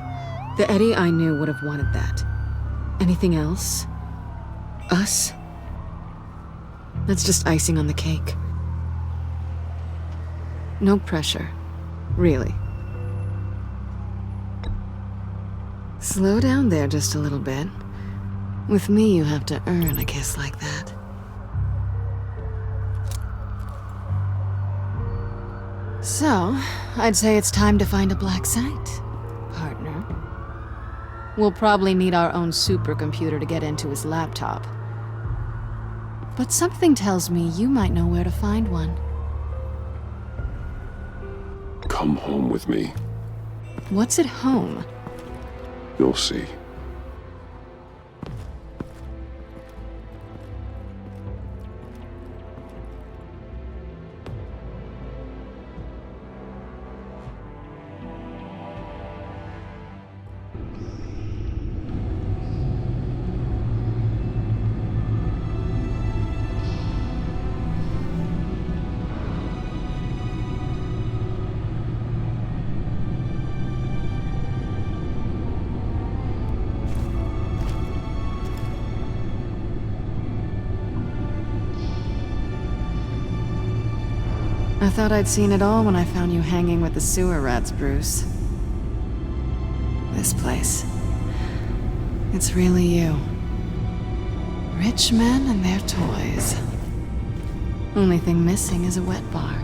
The Eddie I knew would have wanted that. Anything else? Us? That's just icing on the cake. No pressure. Really. Slow down there just a little bit. With me, you have to earn a kiss like that. So, I'd say it's time to find a black site, partner. We'll probably need our own supercomputer to get into his laptop. But something tells me you might know where to find one. Come home with me. What's at home? You'll see. I thought I'd seen it all when I found you hanging with the sewer rats, Bruce. This place. It's really you. Rich men and their toys. Only thing missing is a wet bar.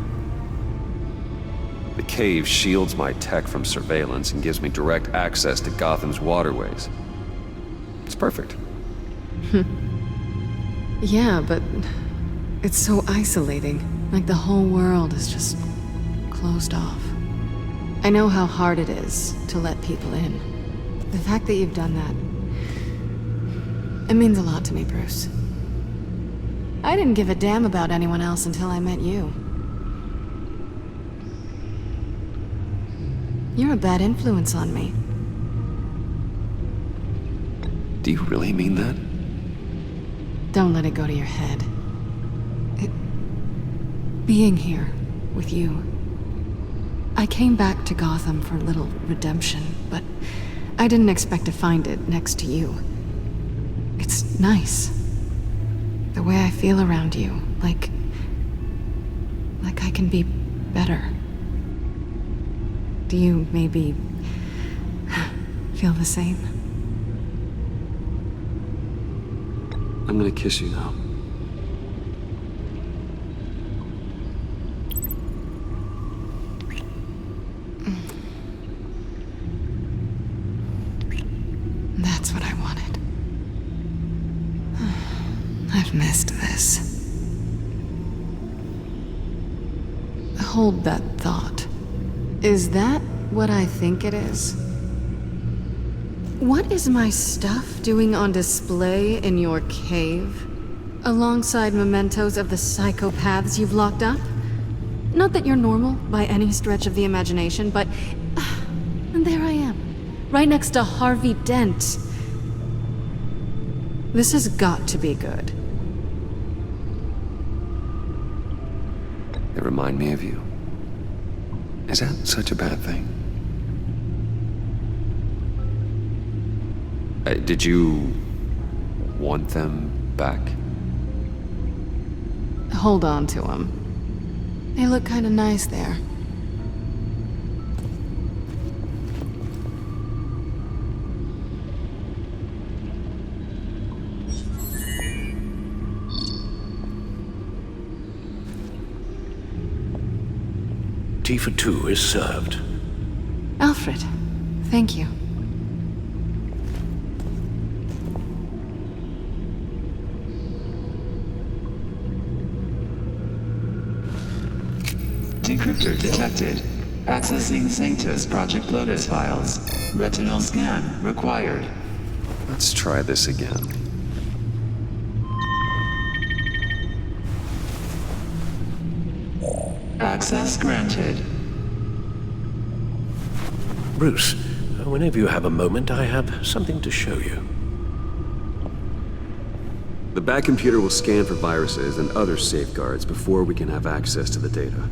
The cave shields my tech from surveillance and gives me direct access to Gotham's waterways. It's perfect. Yeah, but it's so isolating. Like the whole world is just closed off. I know how hard it is to let people in. The fact that you've done that, it means a lot to me, Bruce. I didn't give a damn about anyone else until I met you. You're a bad influence on me. Do you really mean that? Don't let it go to your head. Being here with you. I came back to Gotham for a little redemption, but I didn't expect to find it next to you. It's nice. The way I feel around you, like I can be better. Do you maybe feel the same? I'm gonna kiss you now. That's what I wanted. I've missed this. Hold that thought. Is that what I think it is? What is my stuff doing on display in your cave? Alongside mementos of the psychopaths you've locked up? Not that you're normal by any stretch of the imagination, but... and there I am, right next to Harvey Dent. This has got to be good. They remind me of you. Is that such a bad thing? Did you want them back? Hold on to them. They look kind of nice there. Tea for two is served. Alfred, thank you. Decryptor detected. Accessing Sanctus Project Lotus files. Retinal scan required. Let's try this again. Access granted. Bruce, whenever you have a moment, I have something to show you. The back computer will scan for viruses and other safeguards before we can have access to the data.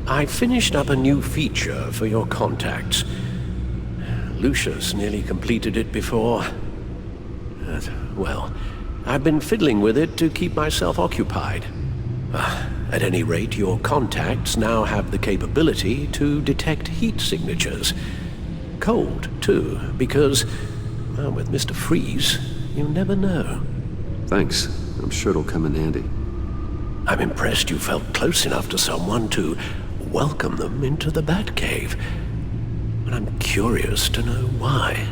I finished up a new feature for your contacts. Lucius nearly completed it before. Well, I've been fiddling with it to keep myself occupied. At any rate, your contacts now have the capability to detect heat signatures. Cold, too, because, well, with Mr. Freeze, you never know. Thanks. I'm sure it'll come in handy. I'm impressed you felt close enough to someone to welcome them into the Batcave. But I'm curious to know why.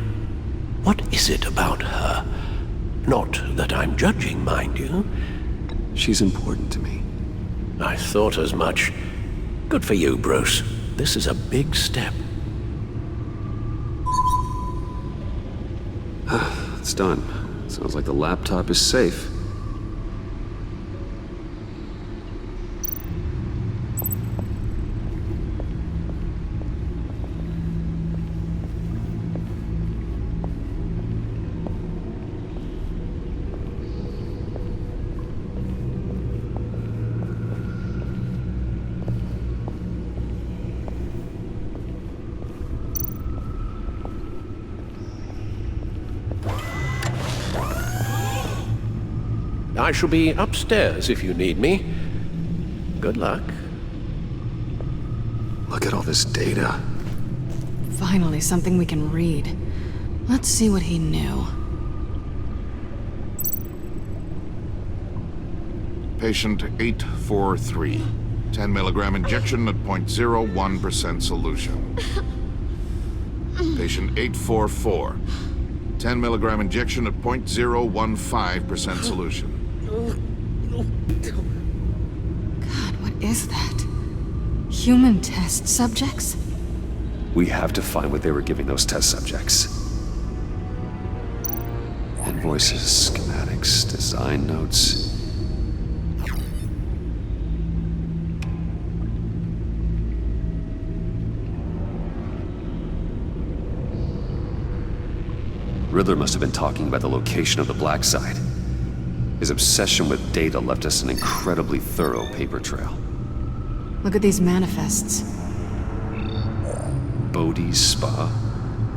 What is it about her? Not that I'm judging, mind you. She's important to me. I thought as much. Good for you, Bruce. This is a big step. It's done. Sounds like the laptop is safe. I shall be upstairs if you need me. Good luck. Look at all this data. Finally, something we can read. Let's see what he knew. Patient 843. 10 milligram injection at 0.01% solution. Patient 844. 10 milligram injection at 0.015% solution. God, what is that? Human test subjects? We have to find what they were giving those test subjects. Invoices, schematics, design notes. Riddler must have been talking about the location of the black site. His obsession with data left us an incredibly thorough paper trail. Look at these manifests. Bodhi's Spa?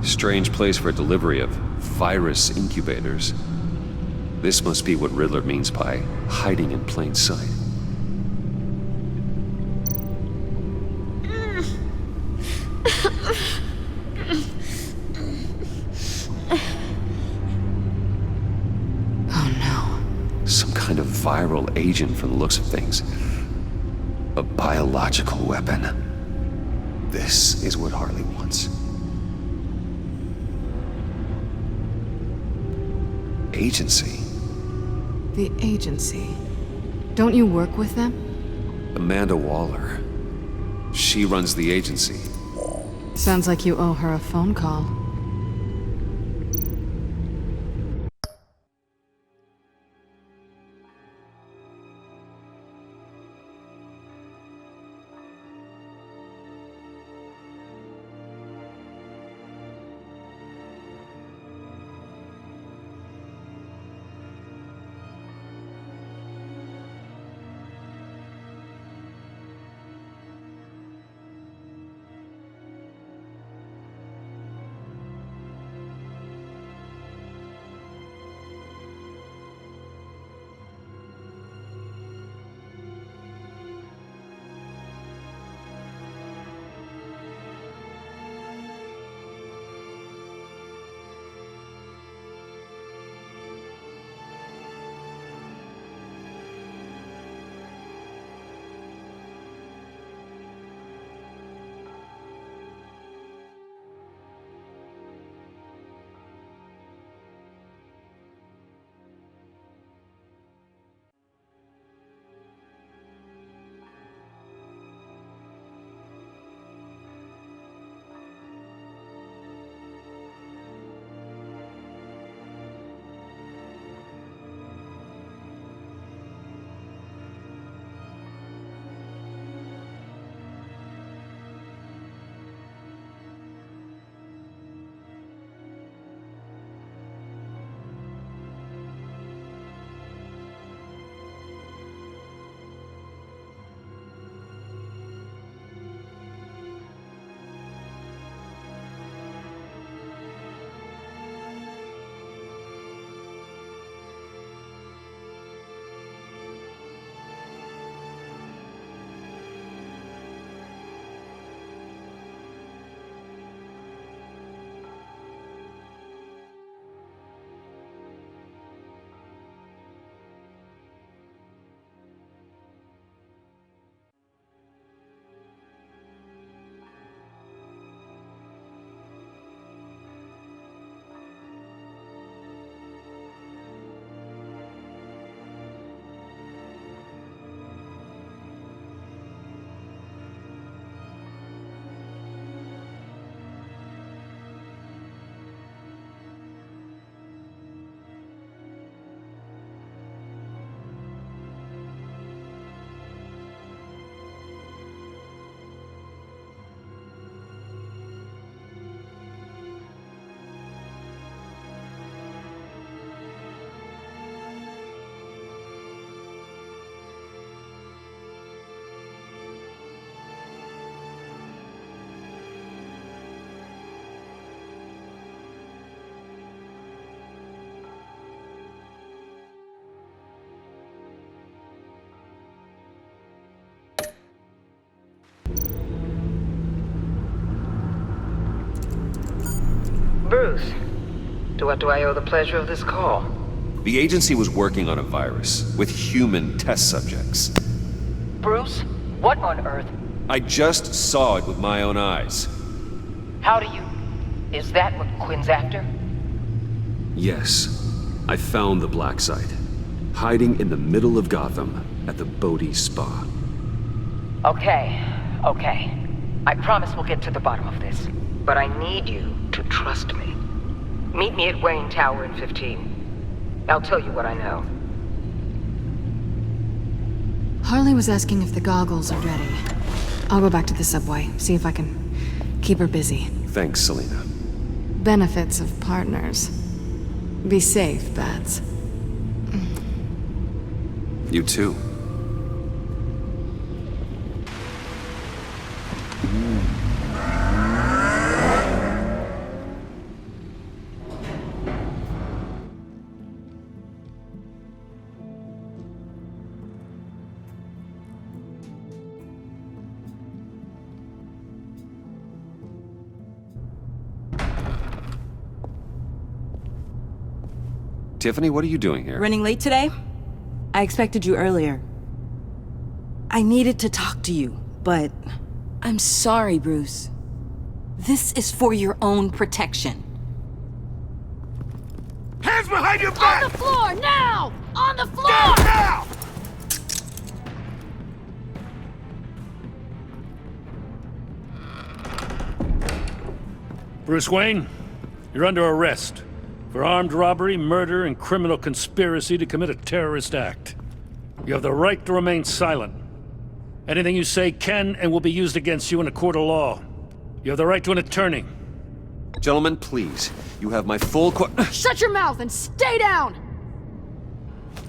Strange place for delivery of virus incubators. This must be what Riddler means by hiding in plain sight. Some kind of viral agent from the looks of things. A biological weapon. This is what Harley wants. Agency. The agency. Don't you work with them? Amanda Waller. She runs the agency. Sounds like you owe her a phone call. Bruce, to what do I owe the pleasure of this call? The agency was working on a virus with human test subjects. Bruce, what on earth? I just saw it with my own eyes. How do you... Is that what Quinn's after? Yes, I found the black site, hiding in the middle of Gotham at the Bodhi Spa. Okay. I promise we'll get to the bottom of this. But I need you to trust me. Meet me at Wayne Tower in 15. I'll tell you what I know. Harley was asking if the goggles are ready. I'll go back to the subway, see if I can keep her busy. Thanks, Selena. Benefits of partners. Be safe, Bats. You too. Tiffany, what are you doing here? Running late today? I expected you earlier. I needed to talk to you, but I'm sorry, Bruce. This is for your own protection. Hands behind your back! On the floor, now! On the floor! Down now! Bruce Wayne, you're under arrest for armed robbery, murder, and criminal conspiracy to commit a terrorist act. You have the right to remain silent. Anything you say can and will be used against you in a court of law. You have the right to an attorney. Gentlemen, please. You have my full Shut your mouth and stay down!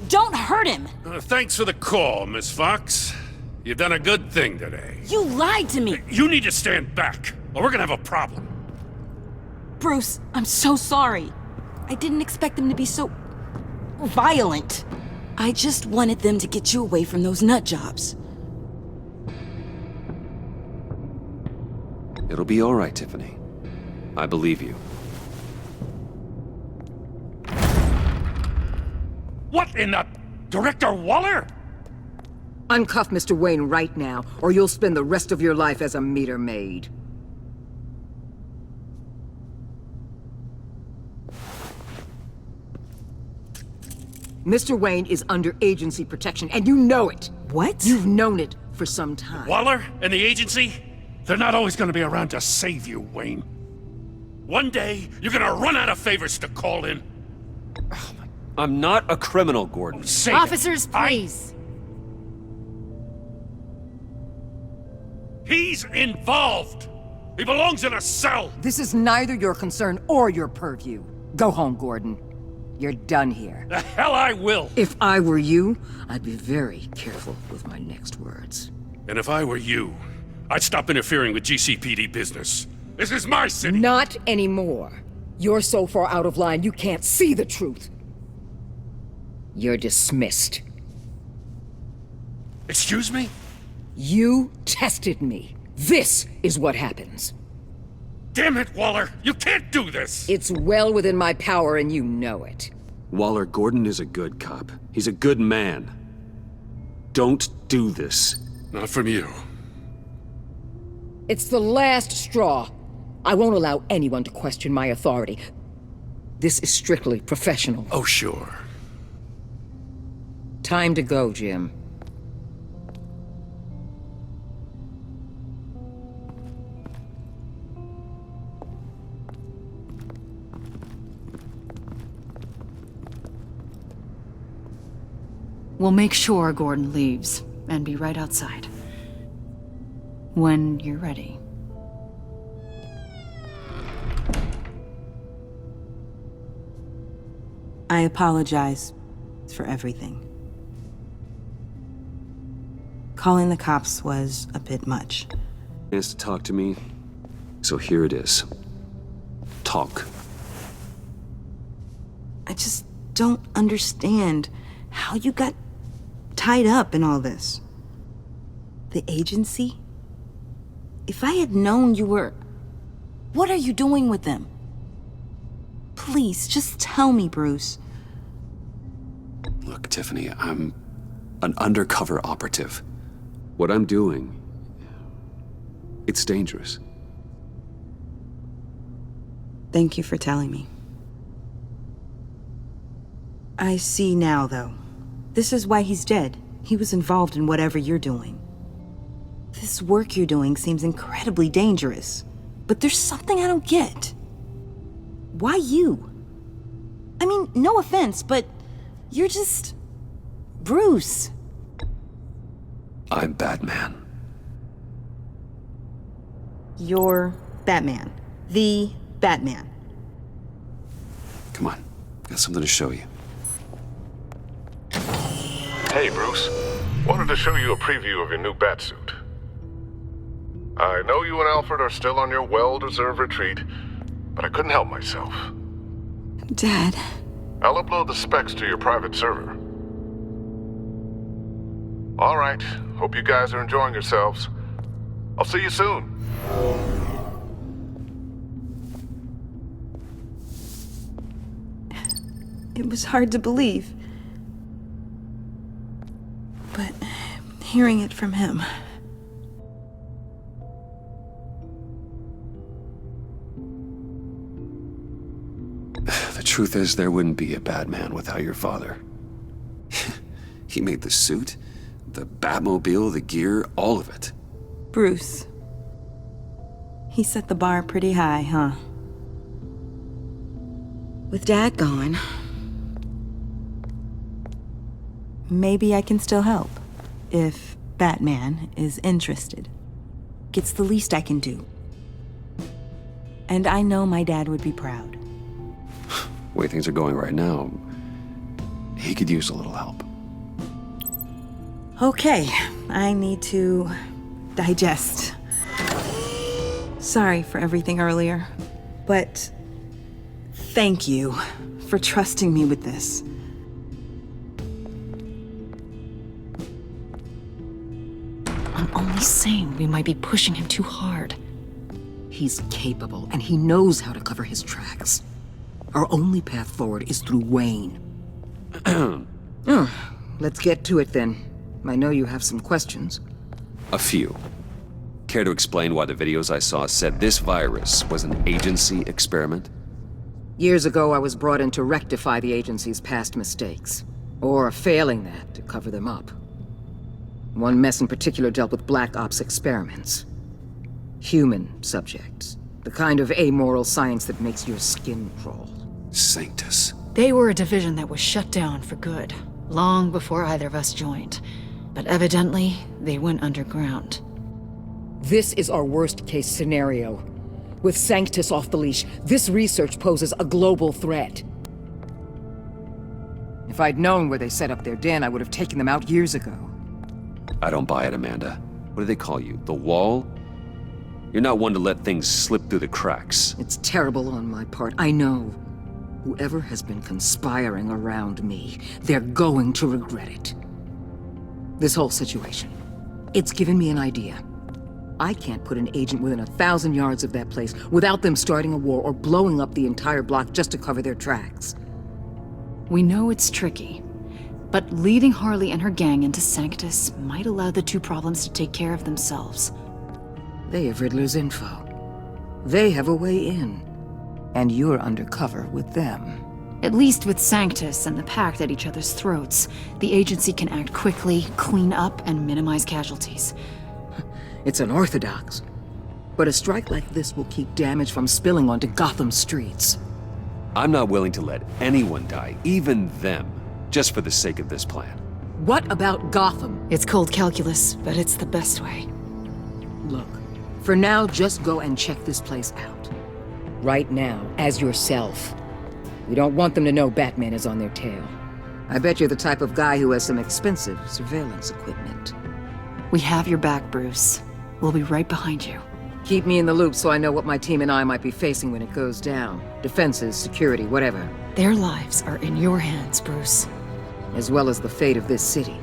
Don't hurt him! Thanks for the call, Miss Fox. You've done a good thing today. You lied to me! You need to stand back, or we're gonna have a problem. Bruce, I'm so sorry. I didn't expect them to be so... violent. I just wanted them to get you away from those nut jobs. It'll be all right, Tiffany. I believe you. What in the... Director Waller? Uncuff Mr. Wayne right now, or you'll spend the rest of your life as a meter maid. Mr. Wayne is under agency protection, and you know it. What? You've known it for some time. Waller and the agency? They're not always gonna be around to save you, Wayne. One day, you're gonna run out of favors to call in. I'm not a criminal, Gordon. Officers, please. He's involved. He belongs in a cell. This is neither your concern or your purview. Go home, Gordon. You're done here. The hell I will. If I were you, I'd be very careful with my next words. And if I were you, I'd stop interfering with GCPD business. This is my city. Not anymore. You're so far out of line, you can't see the truth. You're dismissed. Excuse me? You tested me. This is what happens. Damn it, Waller! You can't do this! It's well within my power and you know it. Waller, Gordon is a good cop. He's a good man. Don't do this. Not from you. It's the last straw. I won't allow anyone to question my authority. This is strictly professional. Oh, sure. Time to go, Jim. We'll make sure Gordon leaves, and be right outside. When you're ready. I apologize for everything. Calling the cops was a bit much. He has to talk to me, so here it is. Talk. I just don't understand how you got tied up in all this. The agency? If I had known you were... What are you doing with them? Please, just tell me, Bruce. Look, Tiffany, I'm an undercover operative. What I'm doing, it's dangerous. Thank you for telling me. I see now, though. This is why he's dead. He was involved in whatever you're doing. This work you're doing seems incredibly dangerous. But there's something I don't get. Why you? I mean, no offense, but you're just... Bruce. I'm Batman. You're Batman. The Batman. Come on, got something to show you. Hey, Bruce. Wanted to show you a preview of your new Batsuit. I know you and Alfred are still on your well-deserved retreat, but I couldn't help myself. Dad. I'll upload the specs to your private server. All right. Hope you guys are enjoying yourselves. I'll see you soon. It was hard to believe. But hearing it from him... The truth is, there wouldn't be a Batman without your father. He made the suit, the Batmobile, the gear, all of it. Bruce. He set the bar pretty high, huh? With Dad gone... maybe I can still help. If Batman is interested. It's the least I can do. And I know my dad would be proud. The way things are going right now, he could use a little help. Okay, I need to digest. Sorry for everything earlier, but thank you for trusting me with this. I'm only saying we might be pushing him too hard. He's capable, and he knows how to cover his tracks. Our only path forward is through Wayne. Let's get to it then. I know you have some questions. A few. Care to explain why the videos I saw said this virus was an agency experiment? Years ago, I was brought in to rectify the agency's past mistakes. Or, failing that, to cover them up. One mess in particular dealt with Black Ops experiments. Human subjects. The kind of amoral science that makes your skin crawl. Sanctus. They were a division that was shut down for good, long before either of us joined. But evidently, they went underground. This is our worst-case scenario. With Sanctus off the leash, this research poses a global threat. If I'd known where they set up their den, I would have taken them out years ago. I don't buy it, Amanda. What do they call you? The Wall? You're not one to let things slip through the cracks. It's terrible on my part, I know. Whoever has been conspiring around me, they're going to regret it. This whole situation, it's given me an idea. I can't put an agent within 1,000 yards of that place without them starting a war or blowing up the entire block just to cover their tracks. We know it's tricky, but leading Harley and her gang into Sanctus might allow the two problems to take care of themselves. They have Riddler's info. They have a way in. And you're undercover with them. At least with Sanctus and the Pact at each other's throats, the agency can act quickly, clean up, and minimize casualties. It's unorthodox. But a strike like this will keep damage from spilling onto Gotham streets. I'm not willing to let anyone die, even them, just for the sake of this plan. What about Gotham? It's cold calculus, but it's the best way. Look, for now, just go and check this place out. Right now, as yourself. We don't want them to know Batman is on their tail. I bet you're the type of guy who has some expensive surveillance equipment. We have your back, Bruce. We'll be right behind you. Keep me in the loop so I know what my team and I might be facing when it goes down. Defenses, security, whatever. Their lives are in your hands, Bruce. As well as the fate of this city.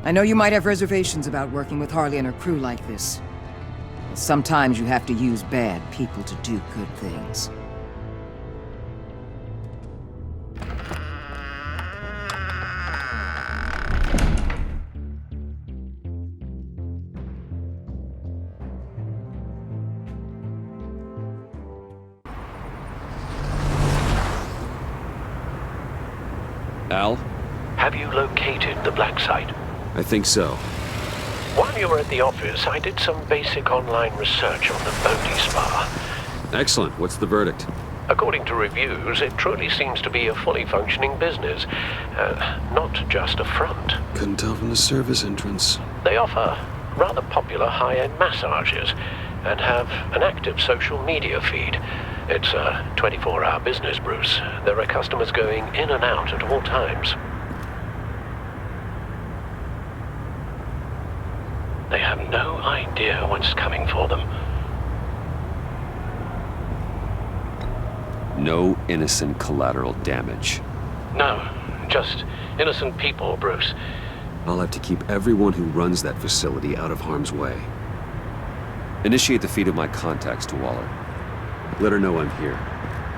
I know you might have reservations about working with Harley and her crew like this. Sometimes you have to use bad people to do good things. Al? Have you located the black site? I think so. While you were at the office, I did some basic online research on the Bodhi Spa. Excellent. What's the verdict? According to reviews, it truly seems to be a fully functioning business, not just a front. Couldn't tell from the service entrance. They offer rather popular high-end massages and have an active social media feed. It's a 24-hour business, Bruce. There are customers going in and out at all times. They have no idea what's coming for them. No innocent collateral damage. No, just innocent people, Bruce. I'll have to keep everyone who runs that facility out of harm's way. Initiate the feed of my contacts to Waller. Let her know I'm here.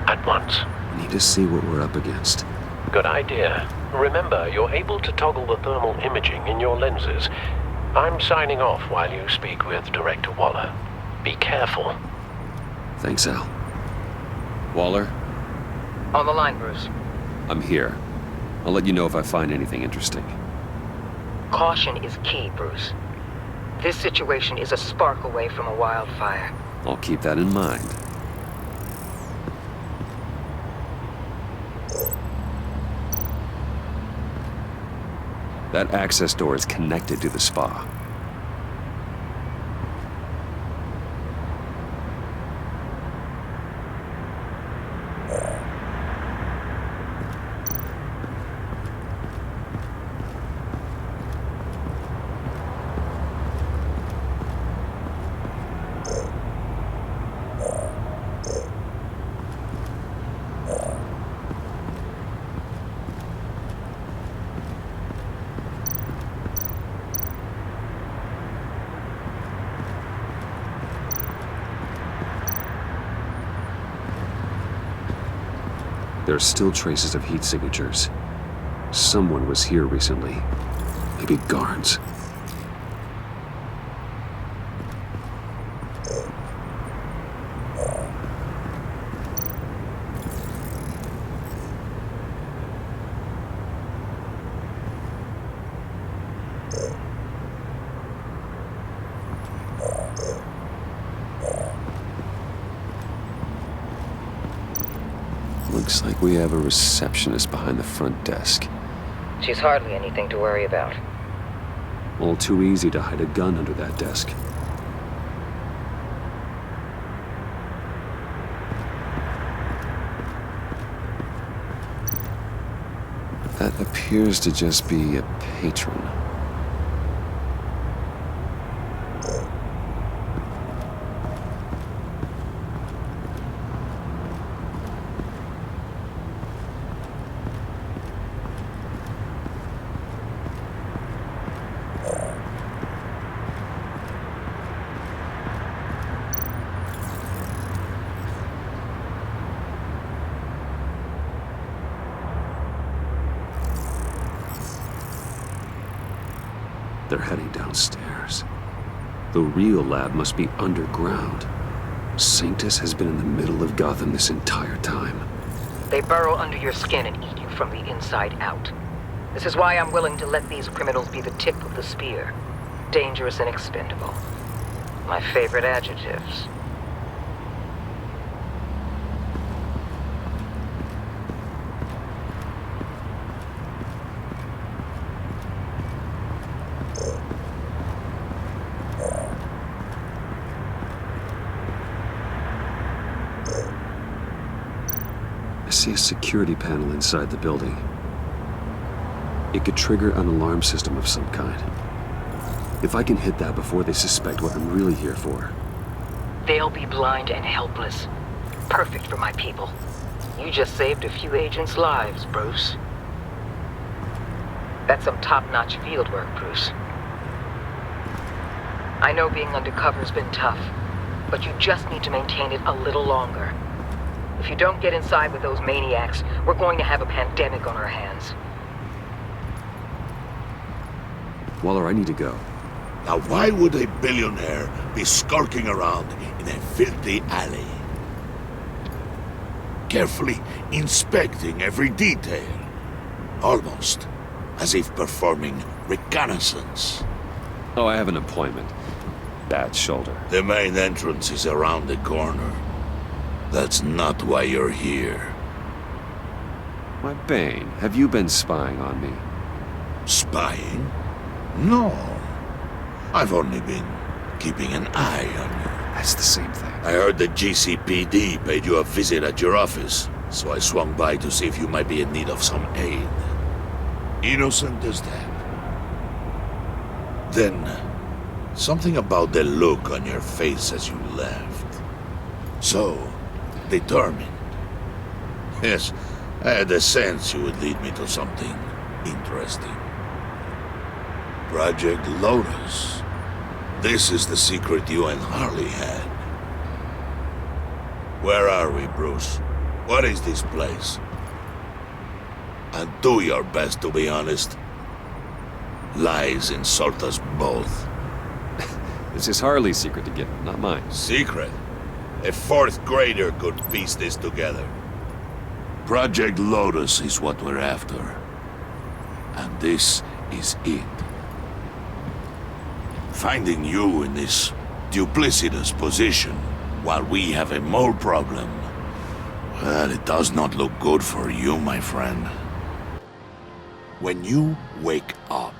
At once. I need to see what we're up against. Good idea. Remember, you're able to toggle the thermal imaging in your lenses. I'm signing off while you speak with Director Waller. Be careful. Thanks, Al. Waller? On the line, Bruce. I'm here. I'll let you know if I find anything interesting. Caution is key, Bruce. This situation is a spark away from a wildfire. I'll keep that in mind. That access door is connected to the spa. There are still traces of heat signatures. Someone was here recently. Maybe guards. Looks like we have a receptionist behind the front desk. She's hardly anything to worry about. All too easy to hide a gun under that desk. That appears to just be a patron. They're heading downstairs. The real lab must be underground. Sanctus has been in the middle of Gotham this entire time. They burrow under your skin and eat you from the inside out. This is why I'm willing to let these criminals be the tip of the spear. Dangerous and expendable. My favorite adjectives. I see a security panel inside the building. It could trigger an alarm system of some kind. If I can hit that before they suspect what I'm really here for. They'll be blind and helpless. Perfect for my people. You just saved a few agents' lives, Bruce. That's some top-notch field work, Bruce. I know being undercover's been tough, but you just need to maintain it a little longer. If you don't get inside with those maniacs, we're going to have a pandemic on our hands. Waller, I need to go. Now why would a billionaire be skulking around in a filthy alley? Carefully inspecting every detail. Almost as if performing reconnaissance. Oh, I have an appointment. Bad shoulder. The main entrance is around the corner. That's not why you're here. Why, Bane, have you been spying on me? Spying? No. I've only been keeping an eye on you. That's the same thing. I heard the GCPD paid you a visit at your office, so I swung by to see if you might be in need of some aid. Innocent as that. Then, something about the look on your face as you left. So, determined. Yes, I had a sense you would lead me to something interesting. Project Lotus. This is the secret you and Harley had. Where are we, Bruce? What is this place? And do your best to be honest. Lies insult us both. This is Harley's secret to give him, not mine. Secret? A fourth grader could piece this together. Project Lotus is what we're after. And this is it. Finding you in this duplicitous position while we have a mole problem, well, it does not look good for you, my friend. When you wake up,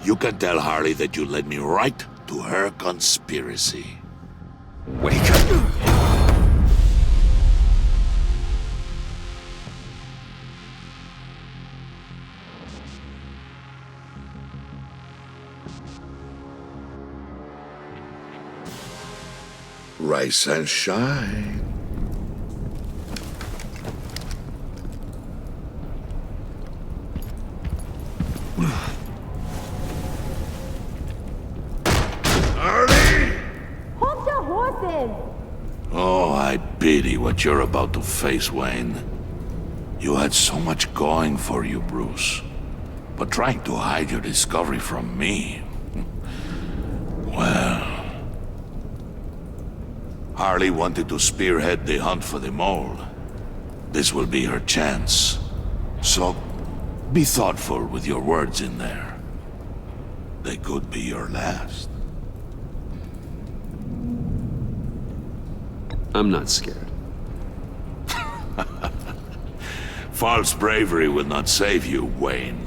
you can tell Harley that you led me right to her conspiracy. Wake up. Rise and shine. Harley! Hold your horses! Oh, I pity what you're about to face, Wayne. You had so much going for you, Bruce. But trying to hide your discovery from me... well... Harley wanted to spearhead the hunt for the mole. This will be her chance. So, be thoughtful with your words in there. They could be your last. I'm not scared. False bravery will not save you, Wayne.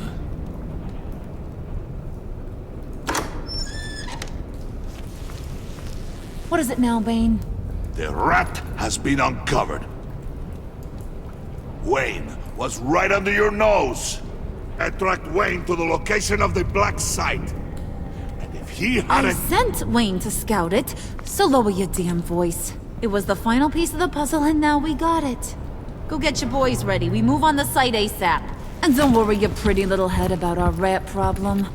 What is it now, Bane? The rat has been uncovered. Wayne was right under your nose. I tracked Wayne to the location of the black site. And if he I hadn't... sent Wayne to scout it, so lower your damn voice. It was the final piece of the puzzle, and now we got it. Go get your boys ready. We move on the site ASAP. And don't worry your pretty little head about our rat problem.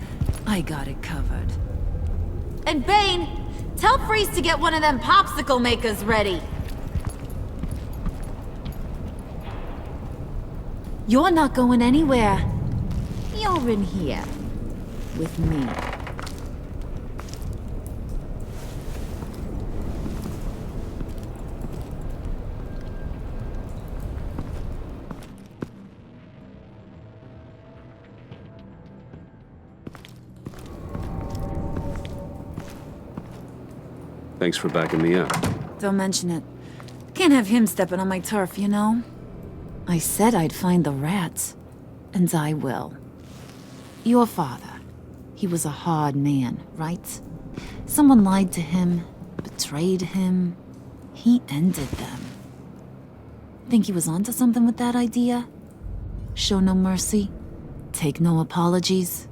I got it covered. And Bane, tell Freeze to get one of them popsicle makers ready. You're not going anywhere. You're in here. With me. Thanks for backing me up. Don't mention it. Can't have him stepping on my turf, you know? I said I'd find the rats. And I will. Your father. He was a hard man, right? Someone lied to him, betrayed him. He ended them. Think he was onto something with that idea? Show no mercy? Take no apologies?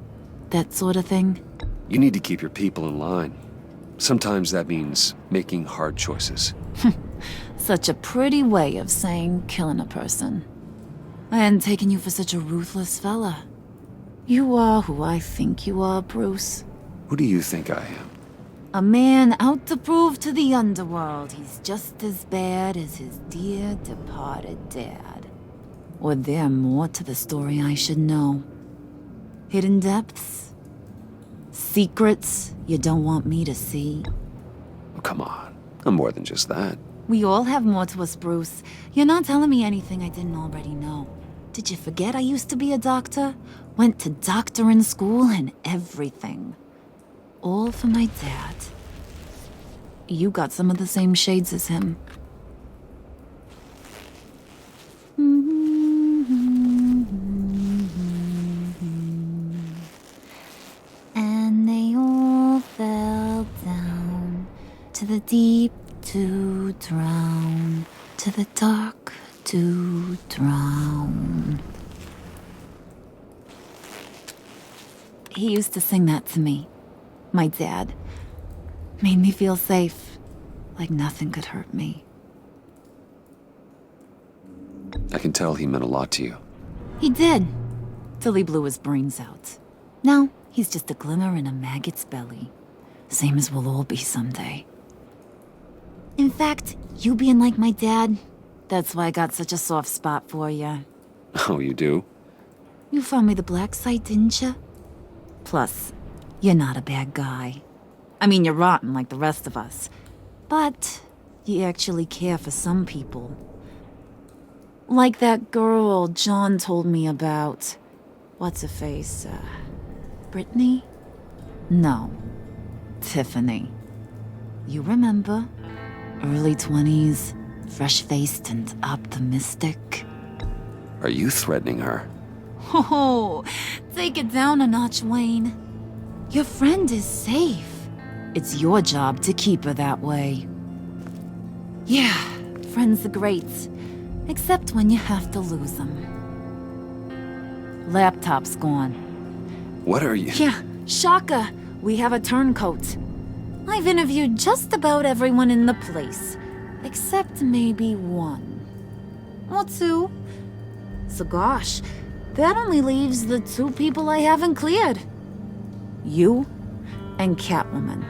That sort of thing? You need to keep your people in line. Sometimes that means making hard choices. Such a pretty way of saying killing a person. I hadn't taken you for such a ruthless fella. You are who I think you are, Bruce. Who do you think I am? A man out to prove to the underworld he's just as bad as his dear departed dad. Or there more to the story I should know? Hidden depths? Secrets you don't want me to see? Oh, come on. I'm more than just that. We all have more to us, Bruce. You're not telling me anything I didn't already know. Did you forget I used to be a doctor? Went to doctoring school and everything. All for my dad. You got some of the same shades as him. And they all fell down to the deep to drown, to the dark to drown. He used to sing that to me. My dad. Made me feel safe, like nothing could hurt me. I can tell he meant a lot to you. He did, till he blew his brains out. Now, he's just a glimmer in a maggot's belly. Same as we'll all be someday. In fact, you being like my dad, that's why I got such a soft spot for you. Oh, you do? You found me the black site, didn't you? Plus, you're not a bad guy. I mean, you're rotten like the rest of us. But you actually care for some people. Like that girl John told me about. What's her face? Brittany? No. Tiffany. You remember? Early 20s, fresh-faced and optimistic. Are you threatening her? Oh, take it down a notch, Wayne. Your friend is safe. It's your job to keep her that way. Yeah, friends are great. Except when you have to lose them. Laptop's gone. What are you? Yeah, shocker. We have a turncoat. I've interviewed just about everyone in the place. Except maybe one. Or two. So gosh, that only leaves the two people I haven't cleared. You and Catwoman.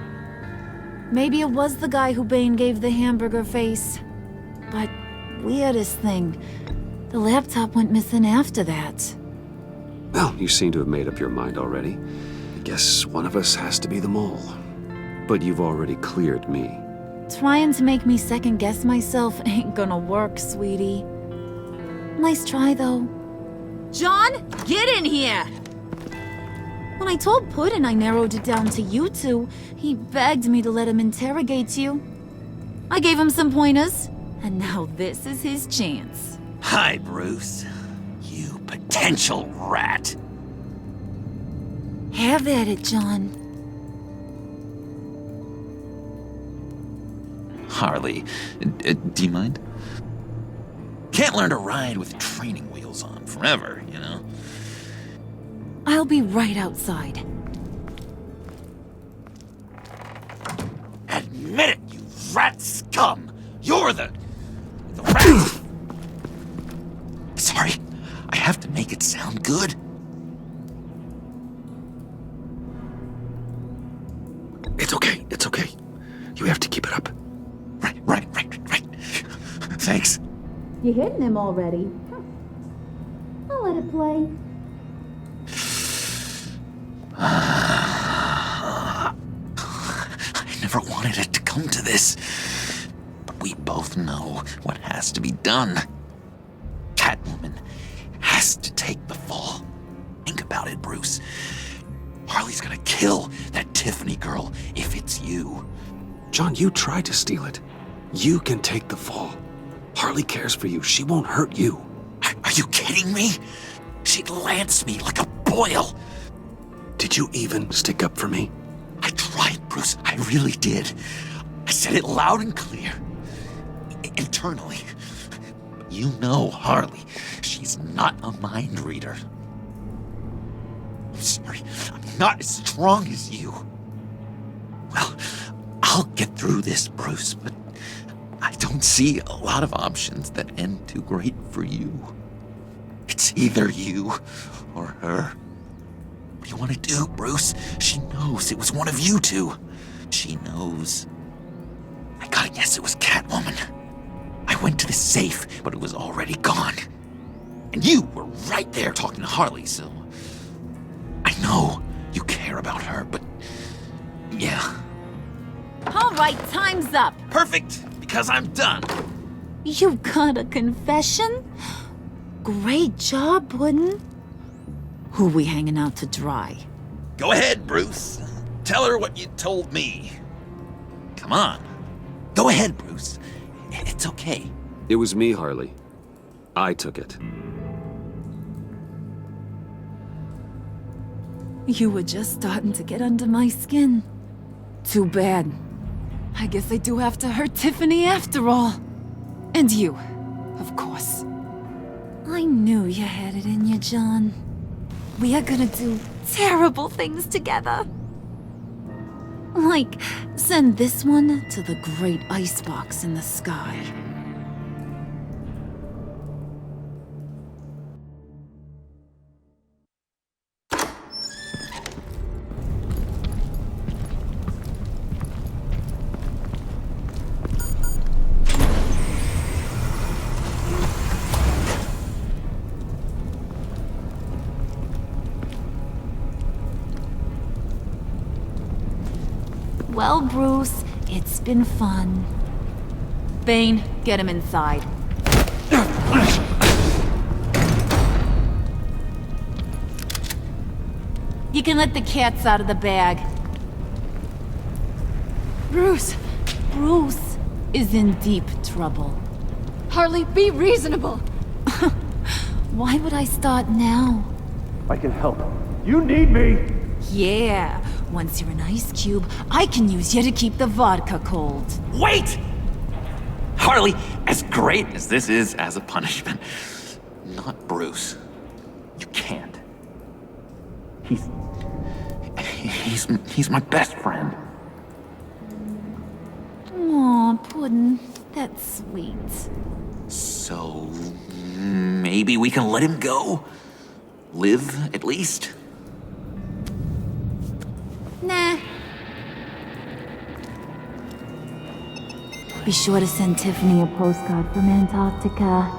Maybe it was the guy who Bane gave the hamburger face. But weirdest thing, the laptop went missing after that. Well, you seem to have made up your mind already. I guess one of us has to be the mole. But you've already cleared me. Trying to make me second-guess myself ain't gonna work, sweetie. Nice try, though. John, get in here! When I told Puddin' I narrowed it down to you two, he begged me to let him interrogate you. I gave him some pointers, and now this is his chance. Hi, Bruce. You potential rat. Have at it, John. Harley, do you mind? Can't learn to ride with training wheels on forever, you know? I'll be right outside. Admit it, you rat scum! You're the rat! Sorry, I have to make it sound good. It's okay, it's okay. You have to keep it up. Right. Thanks. You hitting him already? I'll let it play. I never wanted it to come to this. But we both know what has to be done. Catwoman has to take the fall. Think about it, Bruce. Harley's gonna kill that Tiffany girl if it's you. John, you tried to steal it. You can take the fall. Harley cares for you. She won't hurt you. Are you kidding me? She'd lance me like a boil. Did you even stick up for me? I tried, Bruce. I really did. I said it loud and clear. Internally. But you know Harley. She's not a mind reader. I'm sorry. I'm not as strong as you. Well, I'll get through this, Bruce, but I don't see a lot of options that end too great for you. It's either you or her. What do you want to do, Bruce? She knows it was one of you two. She knows. I gotta guess it was Catwoman. I went to the safe, but it was already gone. And you were right there talking to Harley, so... I know you care about her, but... yeah. All right, time's up. Perfect, because I'm done. You got a confession? Great job, Puddin'. Who we hanging out to dry? Go ahead, Bruce. Tell her what you told me. Come on. Go ahead, Bruce. It's okay. It was me, Harley. I took it. You were just starting to get under my skin. Too bad. I guess I do have to hurt Tiffany after all. And you, of course. I knew you had it in you, John. We are gonna do terrible things together. Like, send this one to the great icebox in the sky. Well, Bruce, it's been fun. Bane, get him inside. You can let the cats out of the bag. Bruce! Bruce is in deep trouble. Harley, be reasonable! Why would I start now? I can help. You need me! Yeah, once you're an ice cube, I can use you to keep the vodka cold. Wait! Harley, as great as this is as a punishment, not Bruce. You can't. He's my best friend. Aw, Puddin', that's sweet. So maybe we can let him go? Live, at least? Nah. Be sure to send Tiffany a postcard from Antarctica.